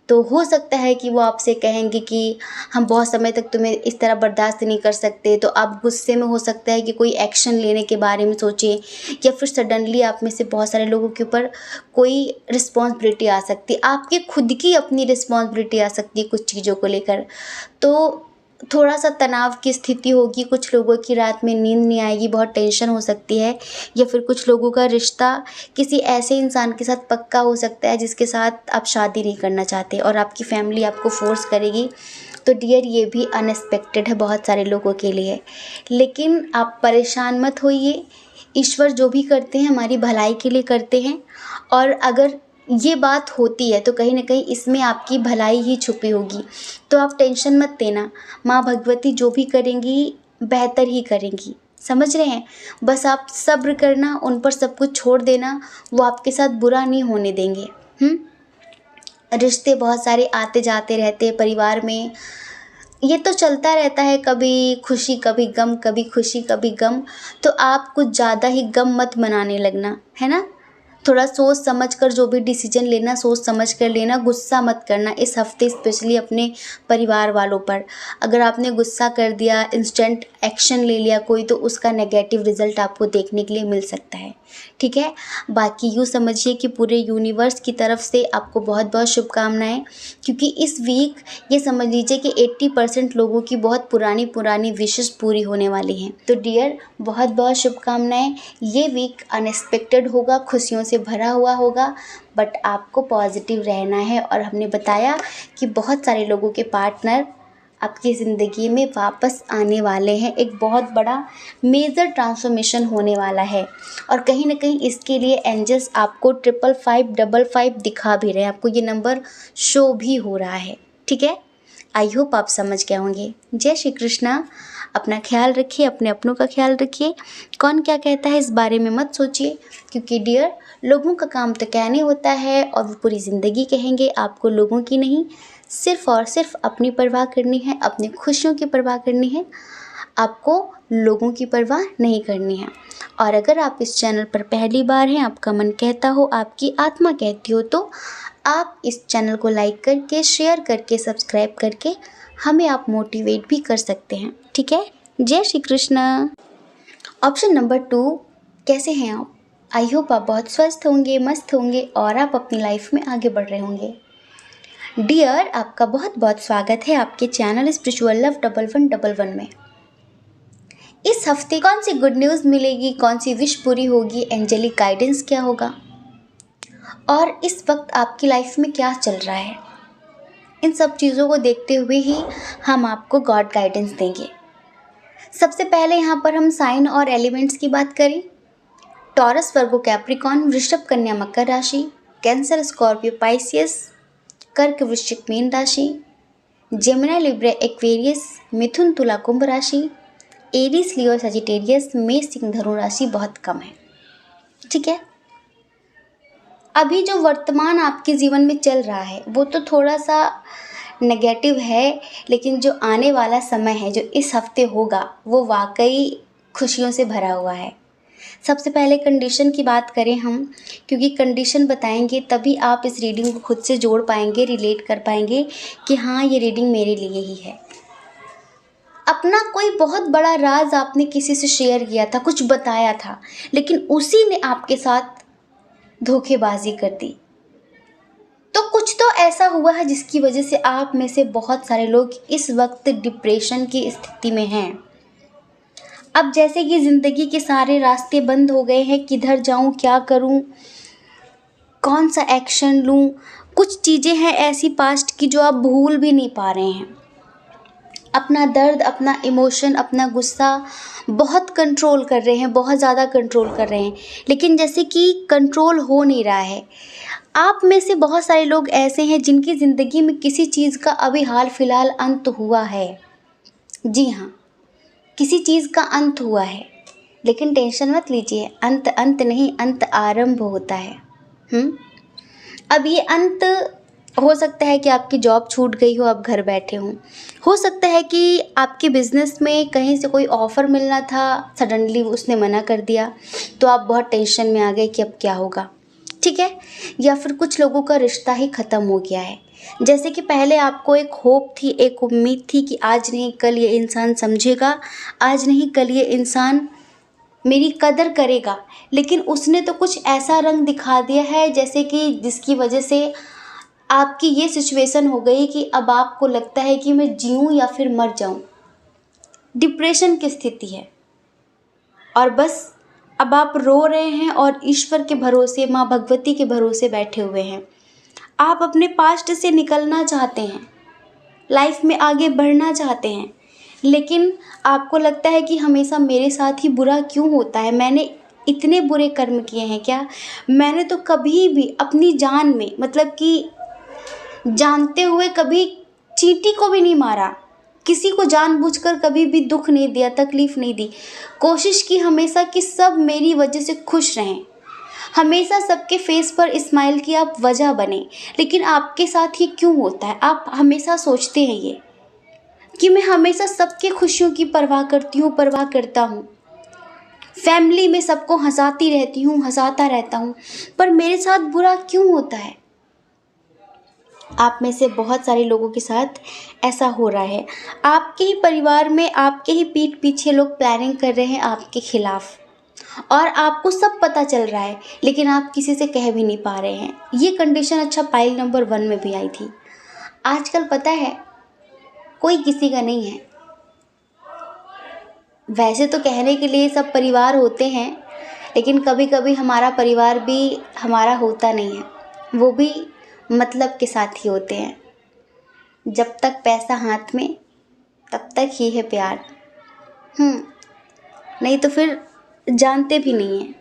Speaker 1: तो हो सकता है कि वो आपसे कहेंगे कि हम बहुत समय तक तुम्हें इस तरह बर्दाश्त नहीं कर सकते, तो आप गुस्से में, हो सकता है कि कोई एक्शन लेने के बारे में सोचें, या फिर सडनली आप में से बहुत सारे लोगों के ऊपर कोई रिस्पॉन्सिबिलिटी आ सकती है। आपकी खुद की अपनी रिस्पॉन्सिबिलिटी आ सकती है कुछ चीज़ों को लेकर। तो थोड़ा सा तनाव की स्थिति होगी, कुछ लोगों की रात में नींद नहीं आएगी, बहुत टेंशन हो सकती है, या फिर कुछ लोगों का रिश्ता किसी ऐसे इंसान के साथ पक्का हो सकता है जिसके साथ आप शादी नहीं करना चाहते और आपकी फैमिली आपको फोर्स करेगी। तो डियर, ये भी अनएक्सपेक्टेड है बहुत सारे लोगों के लिए, लेकिन आप परेशान मत होइए। ईश्वर जो भी करते हैं हमारी भलाई के लिए करते हैं, और अगर ये बात होती है तो कहीं ना कहीं इसमें आपकी भलाई ही छुपी होगी। तो आप टेंशन मत लेना, माँ भगवती जो भी करेंगी बेहतर ही करेंगी, समझ रहे हैं। बस आप सब्र करना, उन पर सब कुछ छोड़ देना, वो आपके साथ बुरा नहीं होने देंगे। रिश्ते बहुत सारे आते जाते रहते हैं परिवार में, ये तो चलता रहता है, कभी खुशी कभी गम, कभी खुशी कभी गम। तो आप कुछ ज़्यादा ही गम मत मनाने लगना, है ना। थोड़ा सोच समझ कर जो भी डिसीजन लेना सोच समझ कर लेना, गुस्सा मत करना इस हफ्ते, स्पेशली अपने परिवार वालों पर। अगर आपने गुस्सा कर दिया, इंस्टेंट एक्शन ले लिया कोई, तो उसका नेगेटिव रिजल्ट आपको देखने के लिए मिल सकता है, ठीक है। बाकी यूँ समझिए कि पूरे यूनिवर्स की तरफ से आपको बहुत बहुत शुभकामनाएं, क्योंकि इस वीक ये समझ लीजिए कि 80% लोगों की बहुत पुरानी पुरानी विशेस पूरी होने वाली हैं। तो डियर, बहुत बहुत शुभकामनाएं। ये वीक अनएक्सपेक्टेड होगा, खुशियों से भरा हुआ होगा, बट आपको पॉजिटिव रहना है। और हमने बताया कि बहुत सारे लोगों के पार्टनर आपकी ज़िंदगी में वापस आने वाले हैं, एक बहुत बड़ा मेजर ट्रांसफॉर्मेशन होने वाला है। और कहीं ना कहीं इसके लिए एंजल्स आपको 55555 दिखा भी रहे हैं, आपको ये नंबर शो भी हो रहा है, ठीक है। आई होप आप समझ गए होंगे। जय श्री कृष्णा। अपना ख्याल रखिए, अपने अपनों का ख्याल रखिए। कौन क्या कहता है इस बारे में मत सोचिए, क्योंकि डियर, लोगों का काम तो कहने होता है और वो पूरी ज़िंदगी कहेंगे। आपको लोगों की नहीं, सिर्फ़ और सिर्फ अपनी परवाह करनी है, अपनी खुशियों की परवाह करनी है, आपको लोगों की परवाह नहीं करनी है। और अगर आप इस चैनल पर पहली बार हैं, आपका मन कहता हो, आपकी आत्मा कहती हो, तो आप इस चैनल को लाइक करके, शेयर करके, सब्सक्राइब करके हमें आप मोटिवेट भी कर सकते हैं, ठीक है। जय श्री कृष्ण। ऑप्शन नंबर 2, कैसे हैं आप? आई होप आप बहुत स्वस्थ होंगे, मस्त होंगे और आप अपनी लाइफ में आगे बढ़ रहे होंगे। डियर, आपका बहुत बहुत स्वागत है आपके चैनल स्पिरिचुअल लव 1111 में। इस हफ्ते कौन सी गुड न्यूज़ मिलेगी, कौन सी विश पूरी होगी, एंजेलिक गाइडेंस क्या होगा, और इस वक्त आपकी लाइफ में क्या चल रहा है, इन सब चीज़ों को देखते हुए ही हम आपको गॉड गाइडेंस देंगे। सबसे पहले यहाँ पर हम साइन और एलिमेंट्स की बात करें। टॉरस, वर्गो, कैप्रिकॉर्न, वृषभ, कन्या, मकर राशि, कैंसर, स्कॉर्पियो, पाइसियस, कर्क, वृश्चिक, मीन राशि, जेमिनी, लिब्रा, एक्वेरियस, मिथुन, तुला, कुंभ राशि, एरीज, लियो, सजिटेरियस, मेष, सिंह, धनु राशि बहुत कम है, ठीक है। अभी जो वर्तमान आपके जीवन में चल रहा है वो तो थोड़ा सा नेगेटिव है, लेकिन जो आने वाला समय है, जो इस हफ्ते होगा, वो वाकई खुशियों से भरा हुआ है। सबसे पहले कंडीशन की बात करें हम, क्योंकि कंडीशन बताएंगे तभी आप इस रीडिंग को खुद से जोड़ पाएंगे, रिलेट कर पाएंगे कि हाँ, ये रीडिंग मेरे लिए ही है। अपना कोई बहुत बड़ा राज आपने किसी से शेयर किया था, कुछ बताया था, लेकिन उसी ने आपके साथ धोखेबाजी कर दी। तो कुछ तो ऐसा हुआ है जिसकी वजह से आप में से बहुत सारे लोग इस वक्त डिप्रेशन की स्थिति में हैं। अब जैसे कि ज़िंदगी के सारे रास्ते बंद हो गए हैं, किधर जाऊं, क्या करूं, कौन सा एक्शन लूं। कुछ चीज़ें हैं ऐसी पास्ट की जो आप भूल भी नहीं पा रहे हैं। अपना दर्द, अपना इमोशन, अपना गुस्सा बहुत कंट्रोल कर रहे हैं, बहुत ज़्यादा कंट्रोल कर रहे हैं, लेकिन जैसे कि कंट्रोल हो नहीं रहा है। आप में से बहुत सारे लोग ऐसे हैं जिनकी ज़िंदगी में किसी चीज़ का अभी हाल फिलहाल अंत हुआ है। जी हाँ, किसी चीज़ का अंत हुआ है, लेकिन टेंशन मत लीजिए, अंत अंत नहीं, अंत आरंभ होता है। अब ये अंत हो सकता है कि आपकी जॉब छूट गई हो, आप घर बैठे हो सकता है कि आपके बिज़नेस में कहीं से कोई ऑफ़र मिलना था, सडनली उसने मना कर दिया, तो आप बहुत टेंशन में आ गए कि अब क्या होगा, ठीक है। या फिर कुछ लोगों का रिश्ता ही ख़त्म हो गया है। जैसे कि पहले आपको एक होप थी, एक उम्मीद थी कि आज नहीं कल ये इंसान समझेगा, आज नहीं कल ये इंसान मेरी कदर करेगा, लेकिन उसने तो कुछ ऐसा रंग दिखा दिया है जैसे कि जिसकी वजह से आपकी ये सिचुएशन हो गई कि अब आपको लगता है कि मैं जीऊँ या फिर मर जाऊँ। डिप्रेशन की स्थिति है और बस अब आप रो रहे हैं और ईश्वर के भरोसे, माँ भगवती के भरोसे बैठे हुए हैं। आप अपने पास्ट से निकलना चाहते हैं, लाइफ में आगे बढ़ना चाहते हैं, लेकिन आपको लगता है कि हमेशा मेरे साथ ही बुरा क्यों होता है, मैंने इतने बुरे कर्म किए हैं क्या, मैंने तो कभी भी अपनी जान में, मतलब कि जानते हुए कभी चींटी को भी नहीं मारा, किसी को जानबूझकर कभी भी दुख नहीं दिया, तकलीफ नहीं दी, कोशिश की हमेशा कि सब मेरी वजह से खुश रहें, हमेशा सबके फेस पर स्माइल की आप वजह बने, लेकिन आपके साथ ये क्यों होता है? आप हमेशा सोचते हैं ये कि मैं हमेशा सबके खुशियों की परवाह करती हूँ, परवाह करता हूँ, फैमिली में सबको हंसाती रहती हूँ, हंसाता रहता हूँ, पर मेरे साथ बुरा क्यों होता है? आप में से बहुत सारे लोगों के साथ ऐसा हो रहा है। आपके ही परिवार में, आपके ही पीठ पीछे लोग प्लानिंग कर रहे हैं आपके खिलाफ, और आपको सब पता चल रहा है, लेकिन आप किसी से कह भी नहीं पा रहे हैं। ये कंडीशन अच्छा पाइल नंबर 1 में भी आई थी। आजकल पता है कोई किसी का नहीं है। वैसे तो कहने के लिए सब परिवार होते हैं, लेकिन कभी कभी हमारा परिवार भी हमारा होता नहीं है, वो भी मतलब के साथ ही होते हैं। जब तक पैसा हाथ में तब तक ही है प्यार, नहीं तो फिर जानते भी नहीं हैं,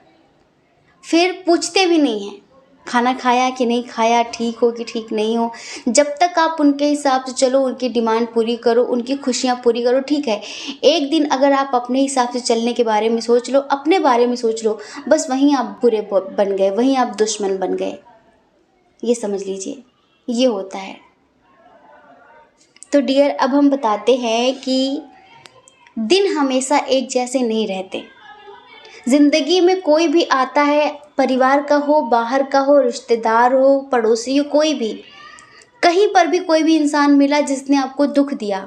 Speaker 1: फिर पूछते भी नहीं हैं खाना खाया कि नहीं खाया, ठीक हो कि ठीक नहीं हो। जब तक आप उनके हिसाब से चलो, उनकी डिमांड पूरी करो, उनकी खुशियाँ पूरी करो, ठीक है। एक दिन अगर आप अपने हिसाब से चलने के बारे में सोच लो, अपने बारे में सोच लो, बस वहीं आप बुरे बन गए, वहीं आप दुश्मन बन गए। ये समझ लीजिए, ये होता है। तो डियर, अब हम बताते हैं कि दिन हमेशा एक जैसे नहीं रहते। ज़िंदगी में कोई भी आता है, परिवार का हो, बाहर का हो, रिश्तेदार हो, पड़ोसी हो, कोई भी, कहीं पर भी कोई भी इंसान मिला जिसने आपको दुख दिया।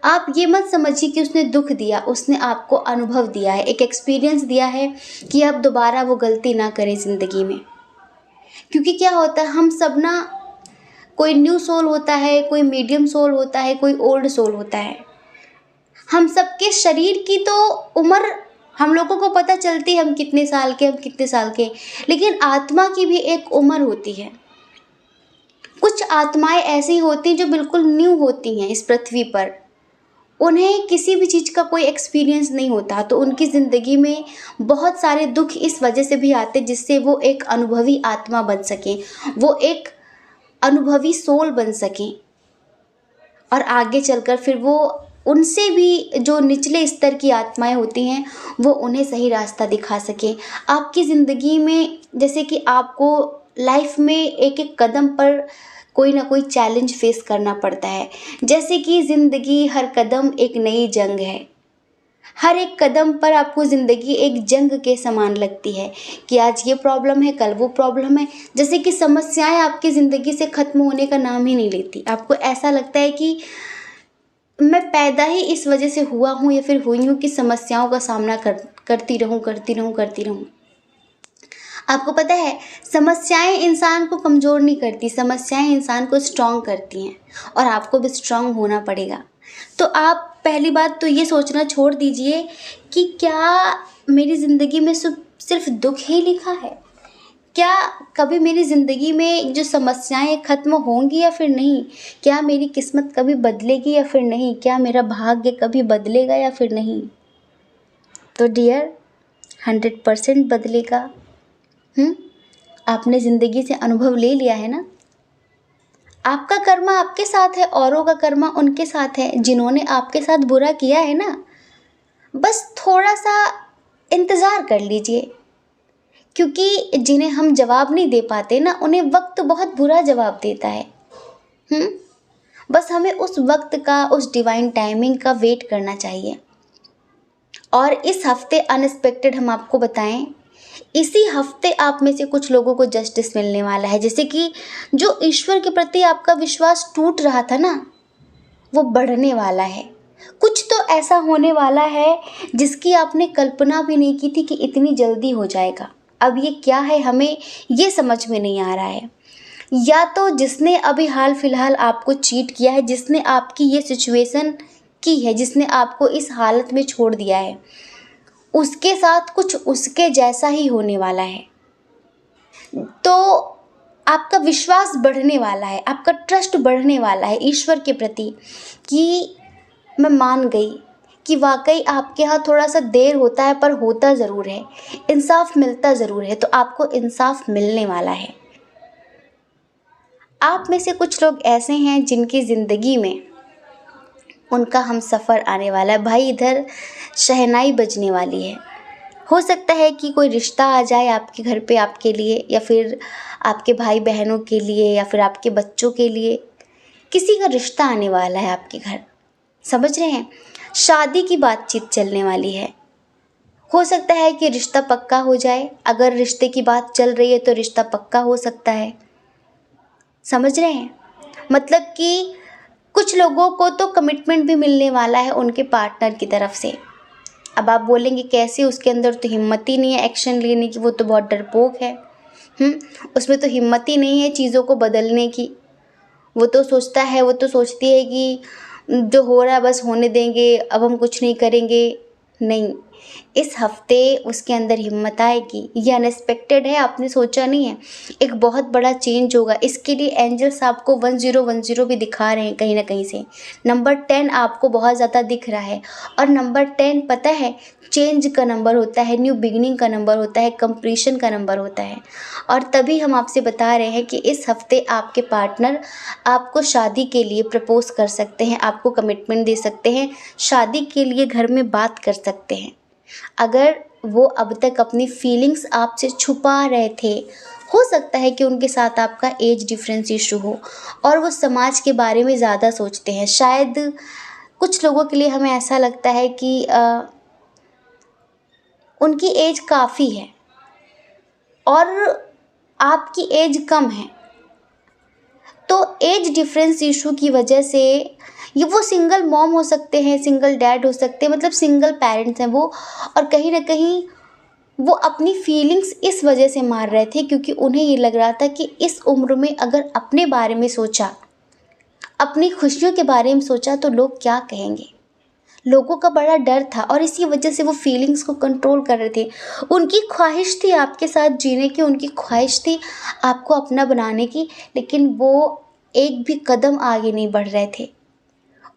Speaker 1: आप ये मत समझिए कि उसने दुख दिया, उसने आपको अनुभव दिया है, एक एक्सपीरियंस दिया है कि आप दोबारा वो गलती ना करें ज़िंदगी में। क्योंकि क्या होता है, हम सब ना, कोई न्यू सोल होता है, कोई मीडियम सोल होता है, कोई ओल्ड सोल होता है। हम सबके शरीर की तो उम्र हम लोगों को पता चलती है, हम कितने साल के, लेकिन आत्मा की भी एक उम्र होती है। कुछ आत्माएं ऐसी होती हैं जो बिल्कुल न्यू होती हैं इस पृथ्वी पर, उन्हें किसी भी चीज़ का कोई एक्सपीरियंस नहीं होता, तो उनकी ज़िंदगी में बहुत सारे दुख इस वजह से भी आते जिससे वो एक अनुभवी आत्मा बन सकें, वो एक अनुभवी सोल बन सकें, और आगे चलकर फिर वो उनसे भी जो निचले स्तर की आत्माएं होती हैं वो उन्हें सही रास्ता दिखा सकें। आपकी ज़िंदगी में जैसे कि आपको लाइफ में एक एक कदम पर कोई ना कोई चैलेंज फेस करना पड़ता है, जैसे कि ज़िंदगी हर कदम एक नई जंग है। हर एक कदम पर आपको ज़िंदगी एक जंग के समान लगती है कि आज ये प्रॉब्लम है, कल वो प्रॉब्लम है। जैसे कि समस्याएं आपकी ज़िंदगी से ख़त्म होने का नाम ही नहीं लेती। आपको ऐसा लगता है कि मैं पैदा ही इस वजह से हुआ हूँ या फिर हुई हूँ कि समस्याओं का सामना करती रहूँ। आपको पता है, समस्याएं इंसान को कमज़ोर नहीं करती, समस्याएं इंसान को स्ट्रांग करती हैं, और आपको भी स्ट्रांग होना पड़ेगा। तो आप पहली बात तो ये सोचना छोड़ दीजिए कि क्या मेरी ज़िंदगी में सिर्फ दुख ही लिखा है, क्या कभी मेरी ज़िंदगी में जो समस्याएं ख़त्म होंगी या फिर नहीं, क्या मेरी किस्मत कभी बदलेगी या फिर नहीं, क्या मेरा भाग्य कभी बदलेगा या फिर नहीं। तो डियर, 100% बदलेगा। आपने ज़िंदगी से अनुभव ले लिया है ना। आपका कर्मा आपके साथ है, औरों का कर्मा उनके साथ है जिन्होंने आपके साथ बुरा किया है ना। बस थोड़ा सा इंतज़ार कर लीजिए, क्योंकि जिन्हें हम जवाब नहीं दे पाते ना, उन्हें वक्त बहुत बुरा जवाब देता है। बस हमें उस वक्त का, उस डिवाइन टाइमिंग का वेट करना चाहिए। और इस हफ्ते अनएक्सपेक्टेड हम आपको बताएं, इसी हफ्ते आप में से कुछ लोगों को जस्टिस मिलने वाला है। जैसे कि जो ईश्वर के प्रति आपका विश्वास टूट रहा था ना, वो बढ़ने वाला है। कुछ तो ऐसा होने वाला है जिसकी आपने कल्पना भी नहीं की थी कि इतनी जल्दी हो जाएगा। अब ये क्या है, हमें ये समझ में नहीं आ रहा है। या तो जिसने अभी हाल फिलहाल आपको चीट किया है, जिसने आपकी ये सिचुएशन की है, जिसने आपको इस हालत में छोड़ दिया है, उसके साथ कुछ उसके जैसा ही होने वाला है। तो आपका विश्वास बढ़ने वाला है, आपका ट्रस्ट बढ़ने वाला है ईश्वर के प्रति कि मैं मान गई कि वाकई आपके यहाँ थोड़ा सा देर होता है पर होता ज़रूर है, इंसाफ मिलता ज़रूर है। तो आपको इंसाफ मिलने वाला है। आप में से कुछ लोग ऐसे हैं जिनकी ज़िंदगी में उनका हम सफ़र आने वाला है। भाई इधर शहनाई बजने वाली है। हो सकता है कि कोई रिश्ता आ जाए आपके घर पे आपके लिए, या फिर आपके भाई बहनों के लिए, या फिर आपके बच्चों के लिए किसी का रिश्ता आने वाला है आपके घर। समझ रहे हैं? शादी की बातचीत चलने वाली है। हो सकता है कि रिश्ता पक्का हो जाए। अगर रिश्ते की बात चल रही है तो रिश्ता पक्का हो सकता है। समझ रहे हैं? मतलब कि कुछ लोगों को तो कमिटमेंट भी मिलने वाला है उनके पार्टनर की तरफ से। अब आप बोलेंगे कैसे, उसके अंदर तो हिम्मत ही नहीं है एक्शन लेने की, वो तो बहुत डरपोक है। उसमें तो हिम्मत ही नहीं है चीज़ों को बदलने की। वो तो सोचती है कि जो हो रहा है बस होने देंगे, अब हम कुछ नहीं करेंगे। नहीं, इस हफ्ते उसके अंदर हिम्मत आएगी। ये अनएक्सपेक्टेड है, आपने सोचा नहीं है। एक बहुत बड़ा चेंज होगा। इसके लिए एंजल्स आपको 1010 भी दिखा रहे हैं कहीं ना कहीं से। नंबर 10 आपको बहुत ज़्यादा दिख रहा है। और नंबर 10 पता है चेंज का नंबर होता है, न्यू बिगिनिंग का नंबर होता है, कंप्लीशन का नंबर होता है। और तभी हम आपसे बता रहे हैं कि इस हफ्ते आपके पार्टनर आपको शादी के लिए प्रपोज कर सकते हैं, आपको कमिटमेंट दे सकते हैं, शादी के लिए घर में बात कर सकते हैं। अगर वो अब तक अपनी फीलिंग्स आपसे छुपा रहे थे, हो सकता है कि उनके साथ आपका एज डिफरेंस इशू हो और वो समाज के बारे में ज़्यादा सोचते हैं। शायद कुछ लोगों के लिए हमें ऐसा लगता है कि उनकी एज काफ़ी है और आपकी एज कम है, तो एज डिफरेंस इशू की वजह से ये वो सिंगल मॉम हो सकते हैं, सिंगल डैड हो सकते हैं, मतलब सिंगल पेरेंट्स हैं वो। और कहीं ना कहीं वो अपनी फीलिंग्स इस वजह से मार रहे थे क्योंकि उन्हें ये लग रहा था कि इस उम्र में अगर अपने बारे में सोचा, अपनी खुशियों के बारे में सोचा तो लोग क्या कहेंगे। लोगों का बड़ा डर था और इसी वजह से वो फीलिंग्स को कंट्रोल कर रहे थे। उनकी ख्वाहिश थी आपके साथ जीने की, उनकी ख्वाहिश थी आपको अपना बनाने की, लेकिन वो एक भी कदम आगे नहीं बढ़ रहे थे।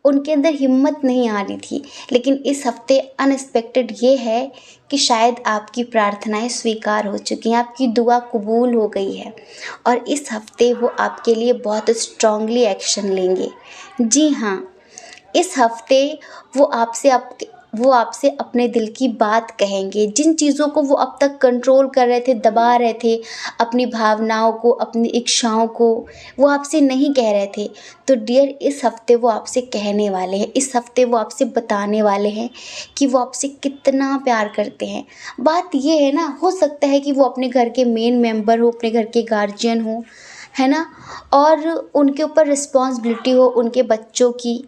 Speaker 1: उनके अंदर हिम्मत नहीं आ रही थी। लेकिन इस हफ्ते अनएक्सपेक्टेड ये है कि शायद आपकी प्रार्थनाएं स्वीकार हो चुकी हैं, आपकी दुआ कबूल हो गई है और इस हफ्ते वो आपके लिए बहुत स्ट्रांगली एक्शन लेंगे। जी हाँ, इस हफ्ते वो आपसे अपने दिल की बात कहेंगे। जिन चीज़ों को वो अब तक कंट्रोल कर रहे थे, दबा रहे थे, अपनी भावनाओं को, अपनी इच्छाओं को वो आपसे नहीं कह रहे थे, तो डियर इस हफ्ते वो आपसे कहने वाले हैं। इस हफ्ते वो आपसे बताने वाले हैं कि वो आपसे कितना प्यार करते हैं। बात ये है ना, हो सकता है कि वो अपने घर के मेन मेंबर हो, अपने घर के गार्जियन हो, है ना, और उनके ऊपर रिस्पॉन्सिबिलिटी हो उनके बच्चों की,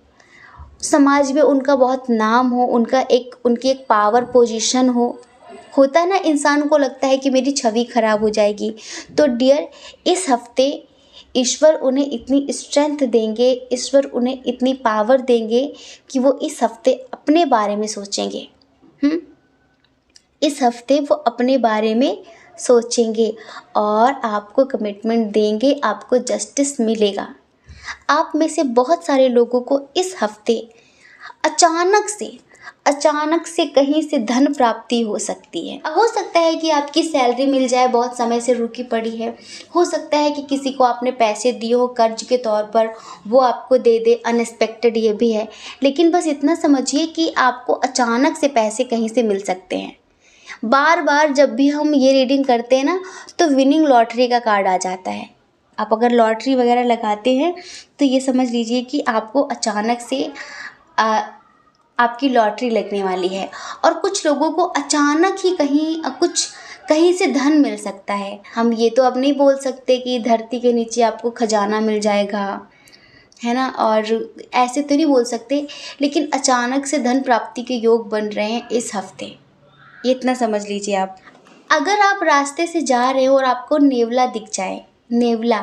Speaker 1: समाज में उनका बहुत नाम हो, उनकी एक पावर पोजीशन हो। होता है ना, इंसान को लगता है कि मेरी छवि खराब हो जाएगी। तो डियर इस हफ्ते ईश्वर उन्हें इतनी स्ट्रेंथ देंगे, ईश्वर उन्हें इतनी पावर देंगे कि वो इस हफ्ते अपने बारे में सोचेंगे। इस हफ्ते वो अपने बारे में सोचेंगे और आपको कमिटमेंट देंगे, आपको जस्टिस मिलेगा। आप में से बहुत सारे लोगों को इस हफ्ते अचानक से कहीं से धन प्राप्ति हो सकती है। हो सकता है कि आपकी सैलरी मिल जाए, बहुत समय से रुकी पड़ी है। हो सकता है कि किसी को आपने पैसे दिए हो कर्ज के तौर पर, वो आपको दे दे। अनएक्सपेक्टेड ये भी है, लेकिन बस इतना समझिए कि आपको अचानक से पैसे कहीं से मिल सकते हैं। बार बार जब भी हम ये रीडिंग करते हैं ना, तो विनिंग लॉटरी का कार्ड आ जाता है। आप अगर लॉटरी वगैरह लगाते हैं तो ये समझ लीजिए कि आपको अचानक से आपकी लॉटरी लगने वाली है। और कुछ लोगों को अचानक ही कहीं से धन मिल सकता है। हम ये तो अब नहीं बोल सकते कि धरती के नीचे आपको खजाना मिल जाएगा, है ना, और ऐसे तो नहीं बोल सकते, लेकिन अचानक से धन प्राप्ति के योग बन रहे हैं इस हफ्ते। ये इतना समझ लीजिए आप। अगर आप रास्ते से जा रहे हो और आपको नेवला दिख जाए, नेवला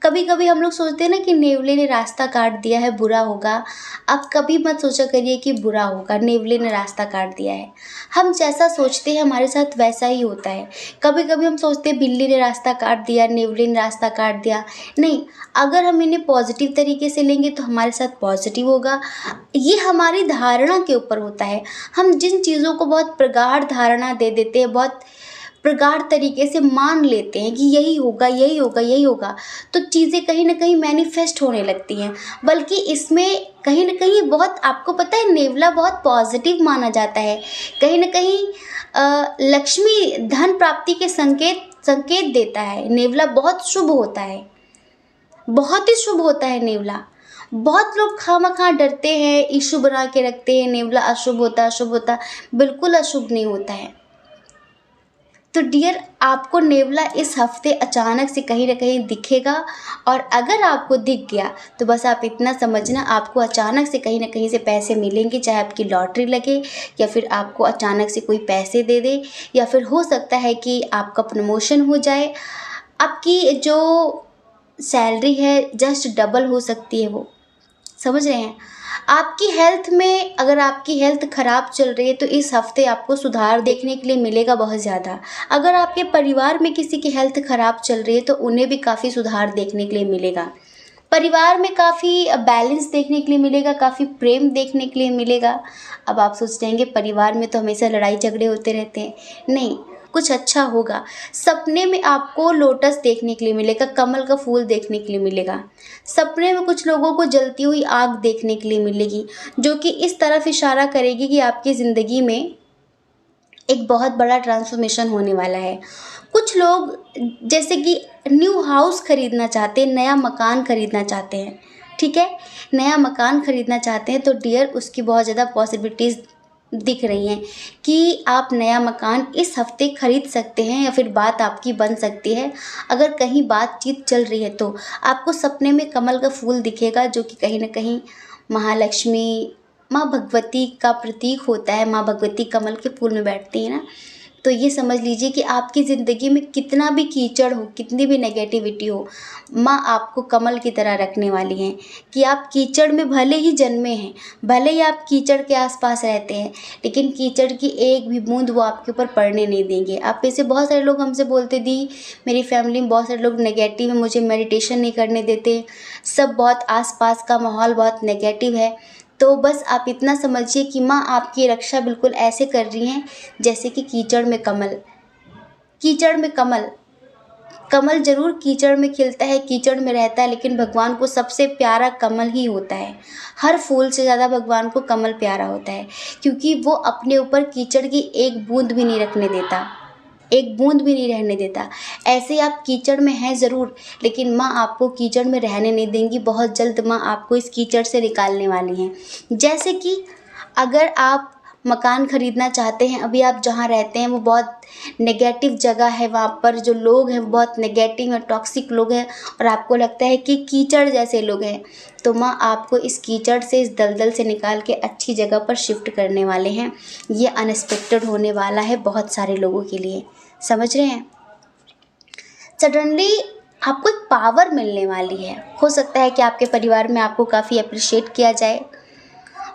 Speaker 1: कभी कभी हम लोग सोचते हैं ना कि नेवले ने रास्ता काट दिया है, बुरा होगा। आप कभी मत सोचा करिए कि बुरा होगा, नेवले ने रास्ता काट दिया है। हम जैसा सोचते हैं हमारे साथ वैसा ही होता है। कभी कभी हम सोचते हैं बिल्ली ने रास्ता काट दिया, नेवले ने रास्ता काट दिया। नहीं, अगर हम इन्हें पॉजिटिव तरीके से लेंगे तो हमारे साथ पॉजिटिव होगा। ये हमारी धारणा के ऊपर होता है। हम जिन चीज़ों को बहुत प्रगाढ़ धारणा दे देते हैं, बहुत प्रगाढ़ तरीके से मान लेते हैं कि यही होगा, यही होगा, यही होगा, तो चीज़ें कहीं ना कहीं मैनिफेस्ट होने लगती हैं। बल्कि इसमें कहीं ना कहीं बहुत, आपको पता है, नेवला बहुत पॉजिटिव माना जाता है। कहीं ना कहीं लक्ष्मी धन प्राप्ति के संकेत देता है। नेवला बहुत शुभ होता है, बहुत ही शुभ होता है नेवला। बहुत लोग खामखा डरते हैं, इशू बना के रखते हैं, नेवला अशुभ होता, अशुभ होता। बिल्कुल अशुभ नहीं होता है। तो डियर, आपको नेवला इस हफ्ते अचानक से कहीं ना कहीं दिखेगा, और अगर आपको दिख गया तो बस आप इतना समझना, आपको अचानक से कहीं ना कहीं से पैसे मिलेंगे। चाहे आपकी लॉटरी लगे, या फिर आपको अचानक से कोई पैसे दे दे, या फिर हो सकता है कि आपका प्रमोशन हो जाए। आपकी जो सैलरी है जस्ट डबल हो सकती है, वो समझ रहे हैं। आपकी हेल्थ में, अगर आपकी हेल्थ ख़राब चल रही है तो इस हफ्ते आपको सुधार देखने के लिए मिलेगा बहुत ज़्यादा। अगर आपके परिवार में किसी की हेल्थ ख़राब चल रही है तो उन्हें भी काफ़ी सुधार देखने के लिए मिलेगा। परिवार में काफ़ी बैलेंस देखने के लिए मिलेगा, काफ़ी प्रेम देखने के लिए मिलेगा। अब आप सोच रहेंगे परिवार में तो हमेशा लड़ाई झगड़े होते रहते हैं। नहीं, कुछ अच्छा होगा। सपने में आपको लोटस देखने के लिए मिलेगा, कमल का फूल देखने के लिए मिलेगा। सपने में कुछ लोगों को जलती हुई आग देखने के लिए मिलेगी, जो कि इस तरफ इशारा करेगी कि आपकी ज़िंदगी में एक बहुत बड़ा ट्रांसफॉर्मेशन होने वाला है। कुछ लोग जैसे कि न्यू हाउस खरीदना चाहते हैं, नया मकान खरीदना चाहते हैं, ठीक है, नया मकान खरीदना चाहते हैं, तो डियर उसकी बहुत ज़्यादा पॉसिबिलिटीज़ दिख रही हैं कि आप नया मकान इस हफ्ते खरीद सकते हैं, या फिर बात आपकी बन सकती है। अगर कहीं बातचीत चल रही है तो आपको सपने में कमल का फूल दिखेगा, जो कि कहीं ना कहीं महालक्ष्मी, माँ भगवती का प्रतीक होता है। माँ भगवती कमल के फूल में बैठती है ना। तो ये समझ लीजिए कि आपकी ज़िंदगी में कितना भी कीचड़ हो, कितनी भी नेगेटिविटी हो, माँ आपको कमल की तरह रखने वाली हैं। कि आप कीचड़ में भले ही जन्मे हैं, भले ही आप कीचड़ के आसपास रहते हैं, लेकिन कीचड़ की एक भी बूंद वो आपके ऊपर पड़ने नहीं देंगे। आप में से बहुत सारे लोग हमसे बोलते, दी मेरी फैमिली में बहुत सारे लोग नेगेटिव हैं, मुझे मेडिटेशन नहीं करने देते, सब बहुत आसपास का माहौल बहुत नेगेटिव है। तो बस आप इतना समझिए कि माँ आपकी रक्षा बिल्कुल ऐसे कर रही हैं जैसे कि कीचड़ में कमल। कीचड़ में कमल, कमल जरूर कीचड़ में खिलता है, कीचड़ में रहता है, लेकिन भगवान को सबसे प्यारा कमल ही होता है। हर फूल से ज़्यादा भगवान को कमल प्यारा होता है, क्योंकि वो अपने ऊपर कीचड़ की एक बूंद भी नहीं रखने देता, एक बूंद भी नहीं रहने देता। ऐसे आप कीचड़ में हैं ज़रूर, लेकिन माँ आपको कीचड़ में रहने नहीं देंगी। बहुत जल्द माँ आपको इस कीचड़ से निकालने वाली हैं। जैसे कि अगर आप मकान ख़रीदना चाहते हैं, अभी आप जहाँ रहते हैं वो बहुत नेगेटिव जगह है, वहाँ पर जो लोग हैं वो बहुत नेगेटिव और टॉक्सिक लोग हैं, और आपको लगता है कि कीचड़ जैसे लोग हैं, तो माँ आपको इस कीचड़ से, इस दलदल से निकाल के अच्छी जगह पर शिफ्ट करने वाले हैं। ये अनएक्सपेक्टेड होने वाला है बहुत सारे लोगों के लिए, समझ रहे हैं। सडनली आपको एक पावर मिलने वाली है। हो सकता है कि आपके परिवार में आपको काफ़ी अप्रिशिएट किया जाए।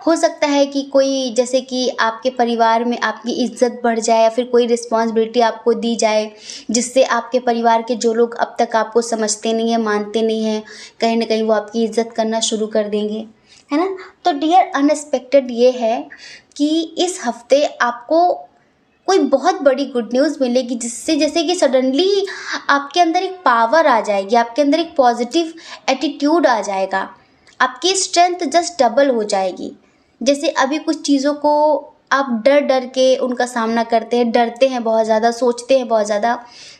Speaker 1: हो सकता है कि कोई, जैसे कि आपके परिवार में आपकी इज़्ज़त बढ़ जाए, या फिर कोई रिस्पॉन्सिबिलिटी आपको दी जाए, जिससे आपके परिवार के जो लोग अब तक आपको समझते नहीं हैं, मानते नहीं हैं, कहीं ना कहीं वो आपकी इज़्ज़त करना शुरू कर देंगे, है ना। तो डियर, अनएक्सपेक्टेड ये है कि इस हफ्ते आपको कोई बहुत बड़ी गुड न्यूज़ मिलेगी, जिससे जैसे कि सडनली आपके अंदर एक पावर आ जाएगी, आपके अंदर एक पॉजिटिव एटीट्यूड आ जाएगा, आपकी स्ट्रेंथ जस्ट डबल हो जाएगी। जैसे अभी कुछ चीज़ों को आप डर डर के उनका सामना करते हैं, डरते हैं बहुत ज़्यादा, सोचते हैं बहुत ज़्यादा,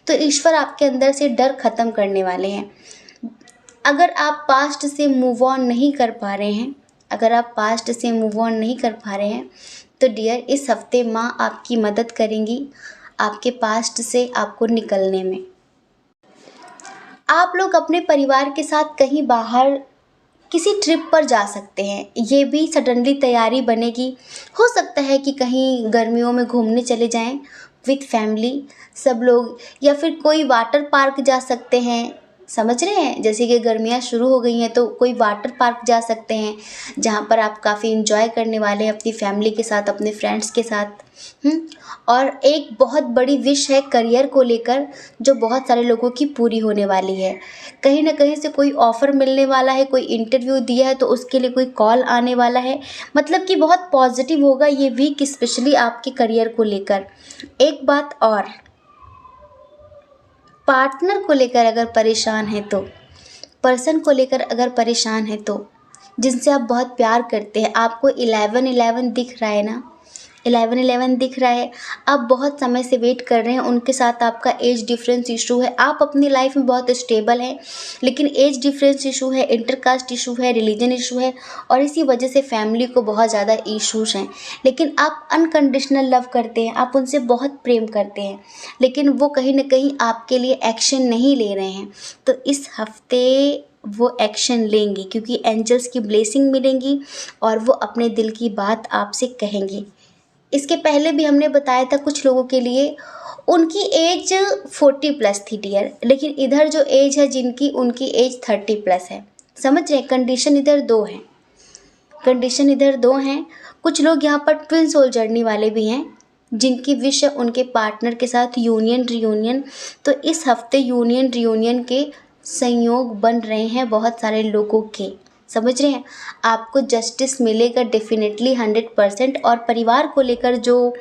Speaker 1: तो ईश्वर आपके अंदर से डर ख़त्म करने वाले हैं। अगर आप पास्ट से मूव ऑन नहीं कर पा रहे हैं, अगर आप पास्ट से मूव ऑन नहीं कर पा रहे हैं, तो डियर, इस हफ्ते माँ आपकी मदद करेंगी आपके पास्ट से आपको निकलने में। आप लोग अपने परिवार के साथ कहीं बाहर किसी ट्रिप पर जा सकते हैं, ये भी सडनली तैयारी बनेगी। हो सकता है कि कहीं गर्मियों में घूमने चले जाएं विथ फैमिली सब लोग, या फिर कोई वाटर पार्क जा सकते हैं समझ रहे हैं? जैसे कि गर्मियाँ शुरू हो गई हैं तो कोई वाटर पार्क जा सकते हैं, जहाँ पर आप काफ़ी एंजॉय करने वाले हैं अपनी फैमिली के साथ, अपने फ्रेंड्स के साथ। और एक बहुत बड़ी विश है करियर को लेकर, जो बहुत सारे लोगों की पूरी होने वाली है। कहीं ना कहीं से कोई ऑफ़र मिलने वाला है, कोई इंटरव्यू दिया है तो उसके लिए कोई कॉल आने वाला है। मतलब कि बहुत पॉजिटिव होगा ये वीक, स्पेशली आपके करियर को लेकर। एक बात और, पार्टनर को लेकर अगर परेशान है तो, पर्सन को लेकर अगर परेशान है तो, जिनसे आप बहुत प्यार करते हैं, आपको 11-11 दिख रहा है ना, 11-11 दिख रहा है, आप बहुत समय से वेट कर रहे हैं, उनके साथ आपका एज डिफरेंस इशू है। आप अपनी लाइफ में बहुत स्टेबल हैं, लेकिन एज डिफरेंस इशू है, इंटरकास्ट इशू है, रिलीजन इशू है, और इसी वजह से फैमिली को बहुत ज़्यादा इशूज़ हैं। लेकिन आप अनकंडीशनल लव करते हैं, आप उनसे बहुत प्रेम करते हैं, लेकिन वो कहीं ना कहीं आपके लिए एक्शन नहीं ले रहे हैं। तो इस हफ्ते वो एक्शन लेंगे, क्योंकि एंजल्स की ब्लेसिंग मिलेंगी और वो अपने दिल की बात आपसे कहेंगे। इसके पहले भी हमने बताया था कुछ लोगों के लिए उनकी एज 40+ थी डियर, लेकिन इधर जो एज है जिनकी, उनकी एज 30+ है। समझ रहे हैं? कंडीशन इधर दो हैं, कंडीशन इधर दो हैं। कुछ लोग यहाँ पर ट्विन सोल जर्नी वाले भी हैं, जिनकी विश है उनके पार्टनर के साथ यूनियन रियूनियन। तो इस हफ्ते यूनियन रियूनियन के संयोग बन रहे हैं बहुत सारे लोगों के। समझ रहे हैं? आपको जस्टिस मिलेगा डेफिनेटली 100%। और परिवार को लेकर जो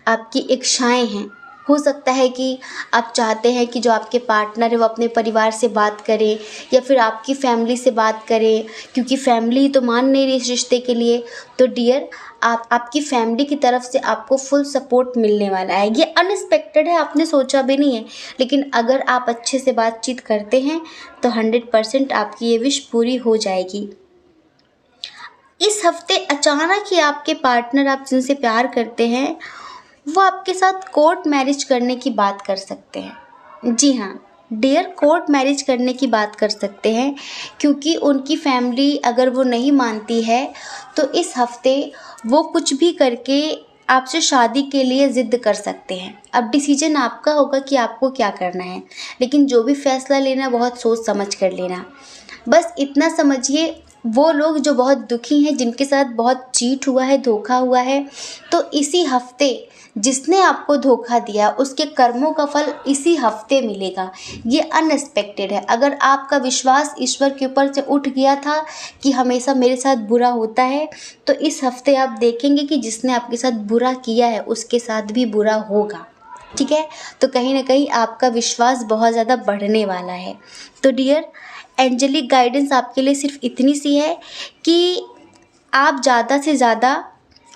Speaker 1: आपकी इच्छाएं हैं, हो सकता है कि आप चाहते हैं कि जो आपके पार्टनर है वो अपने परिवार से बात करे, या फिर आपकी फैमिली से बात करे, क्योंकि फैमिली ही तो मान नहीं रही इस रिश्ते के लिए। तो डियर, आपकी फैमिली की तरफ से आपको फुल सपोर्ट मिलने वाला है। ये अनएक्सपेक्टेड है, आपने सोचा भी नहीं है, लेकिन अगर आप अच्छे से बातचीत करते हैं तो 100% आपकी ये विश पूरी हो जाएगी। इस हफ्ते अचानक ही आपके पार्टनर, आप जिनसे प्यार करते हैं, वो आपके साथ कोर्ट मैरिज करने की बात कर सकते हैं। जी हाँ डियर, कोर्ट मैरिज करने की बात कर सकते हैं, क्योंकि उनकी फैमिली अगर वो नहीं मानती है तो इस हफ्ते वो कुछ भी करके आपसे शादी के लिए ज़िद कर सकते हैं। अब डिसीजन आपका होगा कि आपको क्या करना है, लेकिन जो भी फैसला लेना बहुत सोच समझ कर लेना। बस इतना समझिए, वो लोग जो बहुत दुखी हैं, जिनके साथ बहुत चीट हुआ है, धोखा हुआ है, तो इसी हफ्ते जिसने आपको धोखा दिया उसके कर्मों का फल इसी हफ्ते मिलेगा। ये अनएक्सपेक्टेड है। अगर आपका विश्वास ईश्वर के ऊपर से उठ गया था कि हमेशा मेरे साथ बुरा होता है, तो इस हफ्ते आप देखेंगे कि जिसने आपके साथ बुरा किया है उसके साथ भी बुरा होगा। ठीक है? तो कहीं ना कहीं आपका विश्वास बहुत ज़्यादा बढ़ने वाला है। तो डियर, एंजेलिक गाइडेंस आपके लिए सिर्फ इतनी सी है कि आप ज़्यादा से ज़्यादा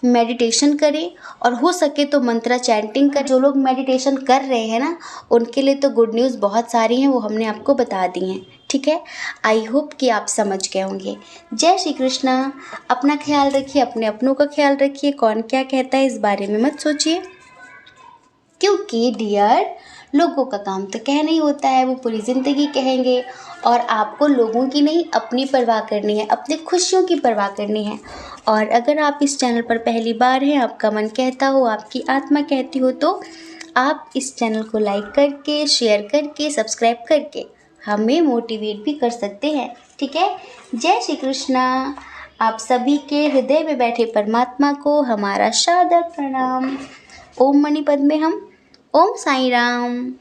Speaker 1: मेडिटेशन करें, और हो सके तो मंत्रा चैंटिंग करें। जो लोग मेडिटेशन कर रहे हैं ना, उनके लिए तो गुड न्यूज़ बहुत सारी हैं, वो हमने आपको बता दी हैं। ठीक है? आई होप कि आप समझ गए होंगे। जय श्री कृष्णा। अपना ख्याल रखिए, अपने अपनों का ख्याल रखिए। कौन क्या कहता है इस बारे में मत सोचिए, क्योंकि डियर, लोगों का काम तो कहना ही होता है, वो पूरी ज़िंदगी कहेंगे। और आपको लोगों की नहीं, अपनी परवाह करनी है, अपनी खुशियों की परवाह करनी है। और अगर आप इस चैनल पर पहली बार हैं, आपका मन कहता हो, आपकी आत्मा कहती हो, तो आप इस चैनल को लाइक करके, शेयर करके, सब्सक्राइब करके हमें मोटिवेट भी कर सकते हैं। ठीक है? जय श्री कृष्णा। आप सभी के हृदय में बैठे परमात्मा को हमारा सादर प्रणाम। ओम मणि पद्मे हम। ओम साई राम।